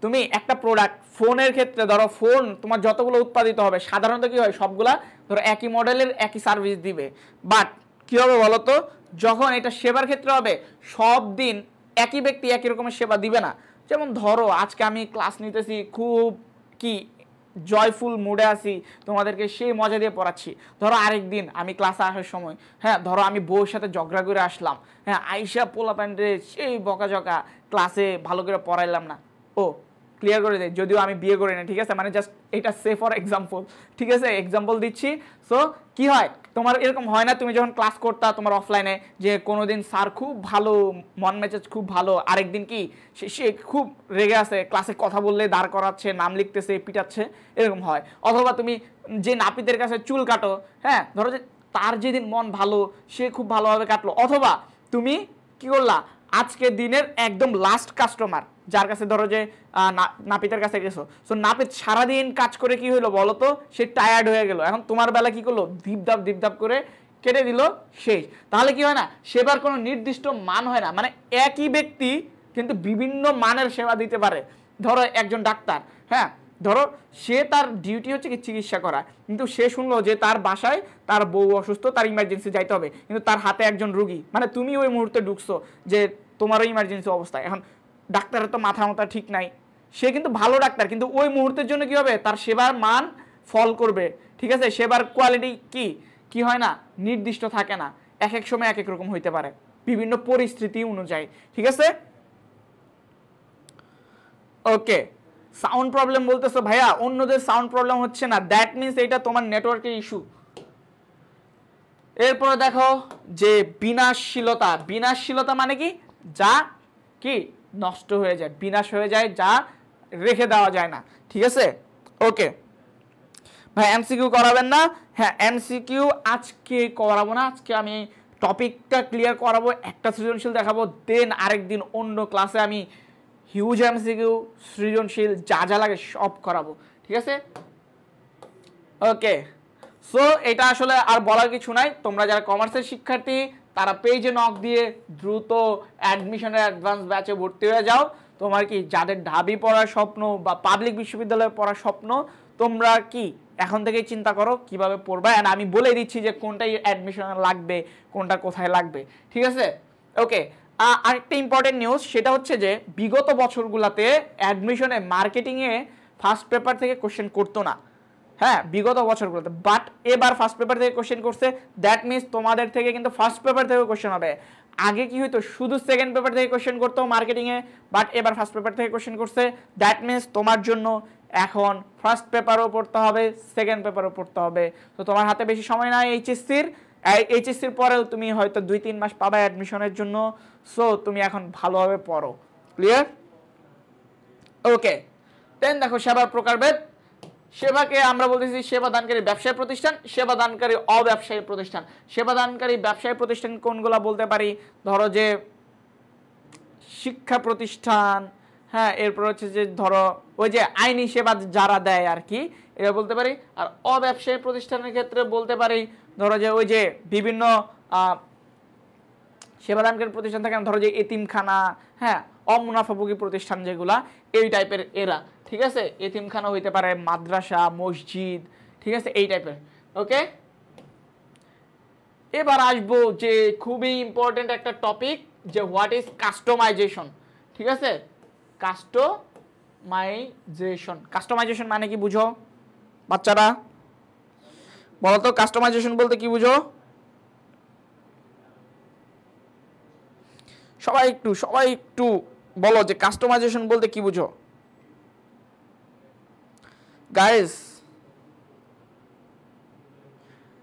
তুমি একটা প্রোডাক্ট, ফোনের ক্ষেত্রে ধরো ফোন তোমার যতগুলো উৎপাদিত হবে সাধারণত কি হয়, সবগুলা ধরো একই মডেলের একই সার্ভিস দিবে, বাট কি হবে বলো তো, যখন এটা সেবার ক্ষেত্রে হবে সব দিন একই ব্যক্তি একই রকমের সেবা দিবে না। যেমন ধরো আজকে আমি ক্লাস নিতেছি, খুব কি জয়ফুল মুডে আছি, তোমাদেরকে সেই মজা দিয়ে পড়াচ্ছি, ধরো আরেক দিন আমি ক্লাসে আসার সময়, হ্যাঁ ধরো আমি বউর সাথে ঝগড়া করে আসলাম, হ্যাঁ আইসা পোলা প্যান্টে সেই বকাঝকা, ক্লাসে ভালো করে পড়াইলাম না। ও ক্লিয়ার করে দেয়, যদিও আমি বিয়ে করি না, ঠিক আছে? মানে জাস্ট এটা সে ফর এক্সাম্পল, ঠিক আছে? এক্সাম্পল দিচ্ছি। সো কি হয়, তোমার এরকম হয় না তুমি যখন ক্লাস করতা তোমার অফলাইনে, যে কোনোদিন স্যার খুব ভালো, মন মেজাজ খুব ভালো, আরেকদিন কি সে খুব রেগে আছে, ক্লাসে কথা বললে দাঁড় করাচ্ছে, নাম লিখতেছে, পিটাচ্ছে, এরকম হয়। অথবা তুমি যে নাপিতের কাছে চুল কাটো, হ্যাঁ ধরো যে তার যেদিন মন ভালো, সে খুব ভালোভাবে কাটলো, অথবা তুমি কি করলা, আজকে দিনের একদম লাস্ট কাস্টমার, যার কাছে ধরো যে নাপিতের কাছে গেছো, সো নাপিত সারাদিন কাজ করে কি হলো বলো তো, সে টায়ার্ড হয়ে গেল, এখন তোমার বেলা কি করলো, ধিপধাপ করে কেটে দিল, শেষ। তাহলে কি হয় না, সেবার কোনো নির্দিষ্ট মান হয় না, মানে একই ব্যক্তি কিন্তু বিভিন্ন মানের সেবা দিতে পারে। ধরো একজন ডাক্তার, হ্যাঁ ধরো সে তার ডিউটি হচ্ছে কি চিকিৎসা করা, কিন্তু সে শুনলো যে তার বাসায় তার বউ অসুস্থ, তার ইমার্জেন্সি যাইতে হবে, কিন্তু তার হাতে একজন রুগী, মানে তুমি ওই মুহূর্তে ঢুকছো যে তোমারও ইমার্জেন্সি অবস্থায়, এখন ডাক্তারের তো মাথা ঠিক নাই, সে কিন্তু ভালো ডাক্তার, কিন্তু ওই মুহূর্তের জন্য কি হবে, তার সেবার মান ফল করবে, ঠিক আছে, সেবার কোয়ালিটি কি হয় না, নির্দিষ্ট থাকে না, এক এক সময় এক এক রকম হইতে পারে বিভিন্ন পরিস্থিতি অনুযায়ী, ঠিক আছে। ওকে, সাউন্ড প্রবলেম বলতেছো ভাইয়া, অন্যদের সাউন্ড প্রবলেম হচ্ছে না, দ্যাট মিনস এটা তোমার নেটওয়ার্কের ইস্যু। এরপরে দেখো যে বিনাশশীলতা মানে কি, যা কি নষ্ট হয়ে যায়, বিনাশ হয়ে যায়, যা রেখে দেওয়া যায় না, ঠিক আছে। ওকে ভাই, এমসিকিউ করাবেন না? হ্যাঁ এমসিকিউ আজকে করাবো না, আজকে আমি টপিকটা ক্লিয়ার করাবো, একটা সৃজনশীল দেখাবো, দেন আরেকদিন অন্য ক্লাসে আমি হিউজ এমসিকিউ সৃজনশীল যা যা লাগে সব করাবো, ঠিক আছে। ওকে, সো এটা আসলে আর বলার কিছু নাই, তোমরা যারা কমার্সের শিক্ষার্থী তারা পেজে নক দিয়ে দ্রুত অ্যাডমিশনের অ্যাডভান্স ব্যাচে ভর্তি হয়ে যাও। তোমার কি যাদের ঢাবি পড়ার স্বপ্ন বা পাবলিক বিশ্ববিদ্যালয়ে পড়ার স্বপ্ন, তোমরা কি এখন থেকেই চিন্তা করো কিভাবে পড়বা, এন্ড আমি বলে দিচ্ছি যে কোনটাই অ্যাডমিশন লাগবে, কোনটা কোথায় লাগবে, ঠিক আছে। ওকে, আরেকটা ইম্পর্টেন্ট নিউজ, সেটা হচ্ছে যে বিগত বছরগুলোতে অ্যাডমিশনে মার্কেটিংয়ে ফার্স্ট পেপার থেকে কোশ্চেন করতো না, হ্যাঁ বিগত বছরগুলোতে, বাট এবার ফার্স্ট পেপার থেকে কোশ্চেন করছে, দ্যাট মিনস তোমাদের থেকে কিন্তু ফার্স্ট পেপার থেকে কোশ্চেন হবে। আগে কি হইতো, শুধু সেকেন্ড পেপার থেকে কোশ্চেন করতো মার্কেটিংয়ে, বাট এবার ফার্স্ট পেপার থেকে কোশ্চেন করছে, দ্যাট মিনস তোমার জন্য এখন ফার্স্ট পেপারও পড়তে হবে, সেকেন্ড পেপারও পড়তে হবে। তো তোমার হাতে বেশি সময় নাই এইচএসসির পরেও তুমি হয়তো 2-3 মাস পাবে অ্যাডমিশনের জন্য, সো তুমি এখন ভালোভাবে পড়ো, ক্লিয়ার। ওকে, দেন দেখো সেবার প্রকারভেদ, সেবাকে আমরা বলতেছি সেবাদানকারী ব্যবসায়ী প্রতিষ্ঠান, সেবাদানকারী অব্যবসায়ী প্রতিষ্ঠান। সেবাদানকারী ব্যবসায়ী প্রতিষ্ঠান কোনগুলো বলতে পারি, ধরো যে শিক্ষা প্রতিষ্ঠান, হ্যাঁ এরপর হচ্ছে যে ধরো ওই যে আইনি সেবা যারা দেয় আর কি, এটা বলতে পারি। আর অব্যবসায়ী প্রতিষ্ঠানের ক্ষেত্রে বলতে পারি ধরো যে ওই যে বিভিন্ন সেবাদানকারী প্রতিষ্ঠান থাকে, ধরো যে এতিমখানা, হ্যাঁ অমুনাফাভোগী প্রতিষ্ঠান যেগুলা, এই টাইপের এরা, ঠিক আছে। এতিমখানা হইতে পারে, মাদ্রাসা, মসজিদ, ঠিক আছে, এই টাইপের। ওকে, এবার আসবো যে খুবই ইম্পর্টেন্ট একটা টপিক, যে হোয়াট ইজ কাস্টমাইজেশন, ঠিক আছে। কাস্টমাইজেশন মানে কি বুঝো বাচ্চারা, বলো তো কাস্টমাইজেশন বলতে কি বুঝো? সবাই একটু বলো যে কাস্টমাইজেশন বলতে কি বুঝো গাইস।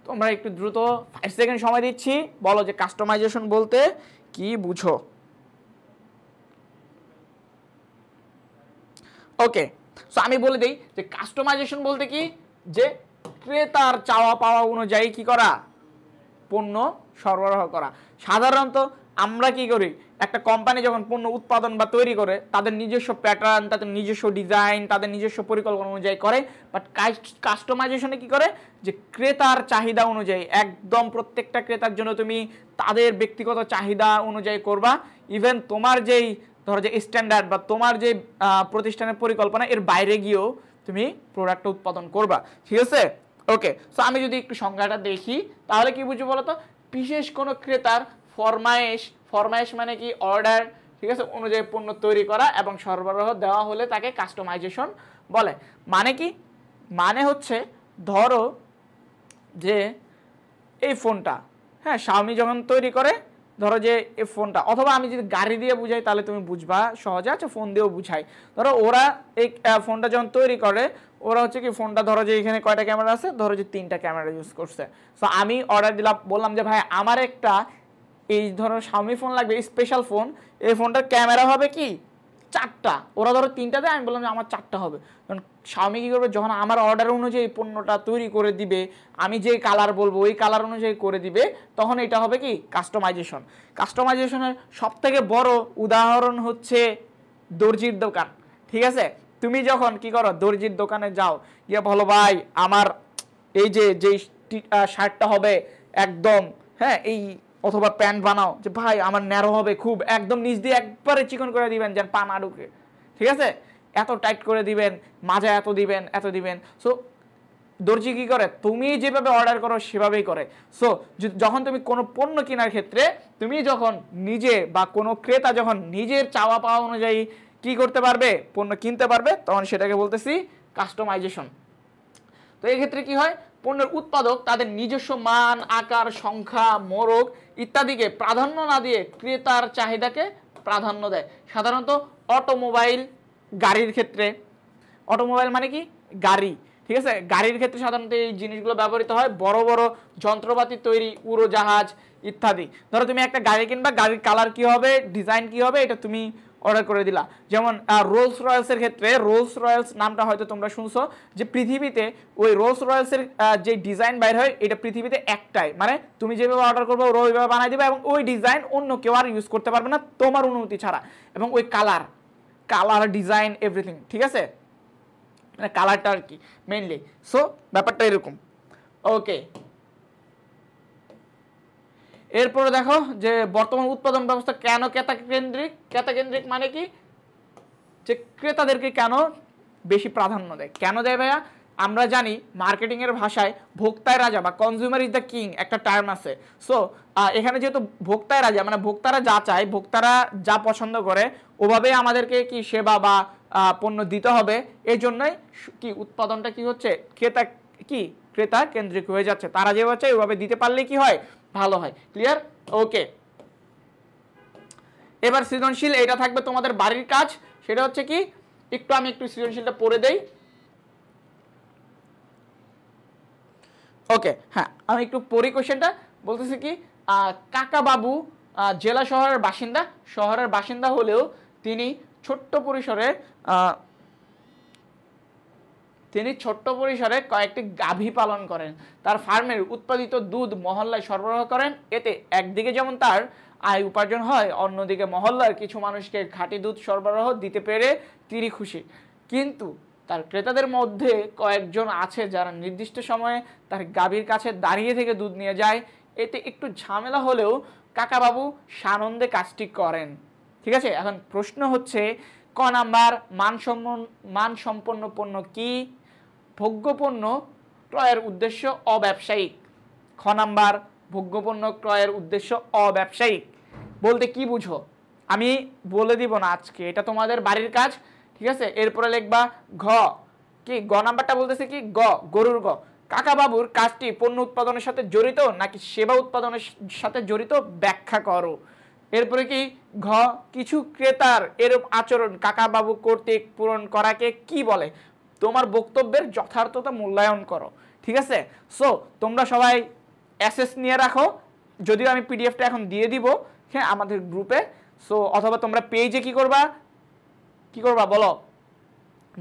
তোমরা একটু দ্রুত 5 সেকেন্ড সময় দিচ্ছি, বলো যে কাস্টমাইজেশন বলতে কি বুঝো। ওকে, সো আমি বলে দেই যে কাস্টমাইজেশন বলতে কি, যে ক্রেতার চাওয়া পাওয়া অনুযায়ী কি করা, পণ্য সরবরাহ করা। সাধারণত আমরা কি করি, একটা কোম্পানি যখন পণ্য উৎপাদন বা তৈরি করে, তাদের নিজস্ব প্যাটার্ন, তাদের নিজস্ব ডিজাইন, তাদের নিজস্ব পরিকল্পনা অনুযায়ী করে, বাট কাস্টমাইজেশনে কি করে, যে ক্রেতার চাহিদা অনুযায়ী, একদম প্রত্যেকটা ক্রেতার জন্য তুমি তাদের ব্যক্তিগত চাহিদা অনুযায়ী করবা। ইভেন তোমার যেই ধরো যে স্ট্যান্ডার্ড বা তোমার যে প্রতিষ্ঠানের পরিকল্পনা, এর বাইরে গিয়েও তুমি প্রোডাক্টটা উৎপাদন করবা, ঠিক আছে। ওকে, সো আমি যদি একটু সংজ্ঞাটা দেখি তাহলে কি বুঝবো বলতো, বিশেষ কোনো ক্রেতার ফরমায়েশ মানে কি, অর্ডার, ঠিক আছে, অনুযায়ী পণ্য তৈরি করা এবং সরবরাহ দেওয়া হলে তাকে কাস্টমাইজেশন বলে। মানে কি, মানে হচ্ছে ধরো যে এই ফোনটা, হ্যাঁ শাওমি যখন তৈরি করে, ধরো যে এই ফোনটা, অথবা আমি যদি গাড়ি দিয়ে বুঝাই তাহলে তুমি বুঝবা সহজে, আচ্ছা ফোন দিয়েও বুঝাই। ধরো ওরা এই ফোনটা যখন তৈরি করে, ওরা হচ্ছে কি ফোনটা ধরো যে এখানে কয়টা ক্যামেরা আছে, ধরো যে 3টা ক্যামেরা ইউজ করছে। সো আমি অর্ডার দিলাম, বললাম যে ভাই আমার একটা এই ধরো শাওমি ফোন লাগবে, স্পেশাল ফোন, এই ফোনটার ক্যামেরা হবে কি 4টা, ওরা ধরো 3টা দেয়, আমি বললাম যে আমার 4টা হবে। কারণ Xiaomi কি করবে, যখন আমার অর্ডার অনুযায়ী পণ্যটা তৈরি করে দিবে, আমি যে কালার বলবো ওই কালার অনুযায়ী করে দিবে, তখন এটা হবে কি কাস্টমাইজেশন। কাস্টমাইজেশনের সবথেকে বড় উদাহরণ হচ্ছে দর্জির দোকান। ঠিক আছে, তুমি যখন কি করো, দর্জির দোকানে যাও, গিয়ে বলো ভাই আমার এই যে শার্টটা হবে একদম, হ্যাঁ এই, অথবা প্যান্ট বানাও যে ভাই আমার ন্যারো হবে খুব, একদম নিচ দিয়ে একবারে চিকন করে দিবেন যেন পা না ঢুকে, ঠিক আছে, এত টাইট করে দিবেন, মাঝে এত দিবেন। সো দর্জি কি করে, তুমি যেভাবে অর্ডার করো সেভাবেই করে। সো যখন তুমি কোনো পণ্য কেনার ক্ষেত্রে, তুমি যখন নিজে বা কোনো ক্রেতা যখন নিজের চাওয়া পাওয়া অনুযায়ী কি করতে পারবে, পণ্য কিনতে পারবে, তখন সেটাকে বলতেছি কাস্টমাইজেশন। তো এই ক্ষেত্রে কি হয়, পণ্যের উৎপাদক তাদের নিজস্ব মান, আকার, সংখ্যা, মোড়ক ইত্যাদিকে প্রাধান্য না দিয়ে ক্রেতার চাহিদাকে প্রাধান্য দেয়। সাধারণত অটোমোবাইল, গাড়ির ক্ষেত্রে, অটোমোবাইল মানে কি গাড়ি, ঠিক আছে, গাড়ির ক্ষেত্রে সাধারণত এই জিনিসগুলো ব্যবহৃত হয়। বড় বড় যন্ত্রপাতি তৈরি, উড়োজাহাজ ইত্যাদি। ধরো তুমি একটা গাড়ি কিনবা, গাড়ির কালার কি হবে, ডিজাইন কি হবে, এটা তুমি অর্ডার করে দিলা। যেমন রোলস রয়েলসের ক্ষেত্রে, রোলস রয়েলস নামটা হয়তো তোমরা শুনছো, যে পৃথিবীতে ওই রোলস রয়েলসের যে ডিজাইন বাইর হয় এটা পৃথিবীতে একটাই, মানে তুমি যেভাবে অর্ডার করবে ওরা ওইভাবে বানাই দিবে, এবং ওই ডিজাইন অন্য কেউ আর ইউজ করতে পারবে না তোমার অনুমতি ছাড়া। এবং ওই কালার, ডিজাইন, এভরিথিং, ঠিক আছে, মানে কালারটা আর কি মেইনলি। সো ব্যাপারটা এরকম। ওকে, এরপরে দেখো যে বর্তমান উৎপাদন ব্যবস্থা কেন ক্রেতা কেন্দ্রিক মানে কি, যে ক্রেতাদেরকে কেন বেশি প্রাধান্য দেয়, কেন দেয় ভাইয়া? আমরা জানি মার্কেটিং এর ভাষায় ভোক্তায় রাজা বা কনজিউমার ইজ দ্য কিং একটা টার্ম আছে। সো এখানে যেহেতু ভোক্তায় রাজা, মানে ভোক্তারা যা চায়, ভোক্তারা যা পছন্দ করে ওভাবেই আমাদেরকে কি সেবা বা পণ্য দিতে হবে। এই জন্যই কি উৎপাদনটা কি হচ্ছে, ক্রেতা কেন্দ্রিক হয়ে যাচ্ছে। তারা যেভাবে চায় ওইভাবে দিতে পারলে কি হয়, ভালো হয়। ক্লিয়ার? ওকে, এবার সৃজনশীল, এটা থাকবে তোমাদের বাড়ির কাজ। সেটা হচ্ছে কি, আমি একটু সৃজনশীলটা পড়ে দেই। ওকে, হ্যাঁ আমি একটু পড়ি কোশ্চেনটা। বলতেছি কি, কাকা বাবু জেলা শহরের বাসিন্দা হলেও তিনি ছোট্ট পরিসরে কয়েকটি গাভী পালন করেন। তার ফার্মের উৎপাদিত দুধ মহল্লায় সরবরাহ করেন। এতে একদিকে যেমন তার আয় উপার্জন হয়, অন্যদিকে মহল্লার কিছু মানুষকে খাঁটি দুধ সরবরাহ দিতে পেরে তিনি খুশি। কিন্তু তার ক্রেতাদের মধ্যে কয়েকজন আছে যারা নির্দিষ্ট সময়ে তার গাভীর কাছে দাঁড়িয়ে থেকে দুধ নিয়ে যায়। এতে একটু ঝামেলা হলেও কাকাবাবু সানন্দে কাজটি করেন। ঠিক আছে, এখন প্রশ্ন হচ্ছে ক নাম্বার, মানসম্পন্ন পণ্য কি? ভোগ্যপণ্য ক্রয়ের উদ্দেশ্য অব্যবসায়িক। খ নাম্বার, ভোগ্যপণ্য ক্রয়ের উদ্দেশ্য অব্যবসায়িক বলতে কি বুঝো আমি বলে দিব না আজকে, এটা তোমাদের বাড়ির কাজ। ঠিক আছে, এরপরে লিখবা ঘ কি, গ নাম্বারটা বলতেছে কি, গরুর গ, কাকাবাবুর কাজটি পণ্য উৎপাদনের সাথে জড়িত নাকি সেবা উৎপাদনের সাথে জড়িত, ব্যাখ্যা করো। এরপরে কি ঘ, কিছু ক্রেতার এরূপ আচরণ কাকাবাবু কর্তৃক পূরণ করাকে কি বলে? তোমার বক্তব্যের যথার্থতা মূল্যায়ন করো। ঠিক আছে, সো তোমরা সবাই অ্যাসেস নিয়ে রাখো, যদিও আমি পিডিএফটা এখন দিয়ে দিব, হ্যাঁ, আমাদের গ্রুপে। সো অথবা তোমরা পেজে কি করবা বলো,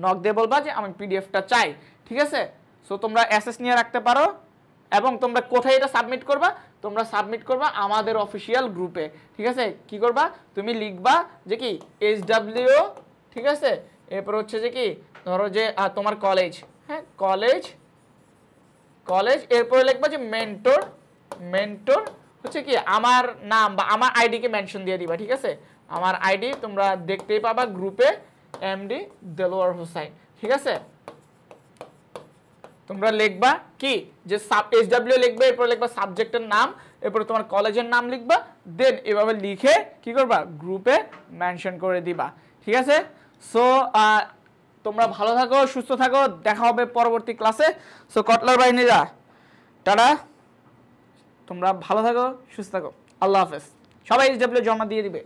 নক দিয়ে বলবা যে আমি পিডিএফটা চাই। ঠিক আছে, সো তোমরা অ্যাসেস নিয়ে রাখতে পারো। এবং তোমরা কোথায় এটা সাবমিট করবা? তোমরা সাবমিট করবা আমাদের অফিসিয়াল গ্রুপে। ঠিক আছে, কি করবা, তুমি লিখবা যে কি SW, ঠিক আছে, এরপর হচ্ছে যে কি ধরো যে তোমার কলেজ, হ্যাঁ কলেজ, এরপরে লিখবা যে মেন্টর হচ্ছে কি আমার নাম বা আমার আইডিকে মেনশন দিয়ে দিবা। ঠিক আছে, আমার আইডি তোমরা দেখতেই পাবা গ্রুপে, MD দেলোয়ার হোসাইন। ঠিক আছে, তোমরা লিখবা কি যে SW লিখবে, এরপর লিখবা সাবজেক্টের নাম, এরপর তোমার কলেজের নাম লিখবা, দেন এভাবে লিখে কি করবা, গ্রুপে মেনশন করে দিবা। ঠিক আছে, সো তোমরা ভালো থাকো, সুস্থ থাকো, দেখা হবে পরবর্তী ক্লাসে। সো কটলার বাহিনীরা টাটা, তোমরা ভালো থাকো, সুস্থ থাকো, আল্লাহ হাফেজ। সবাই SW জমা দিয়ে দিবে।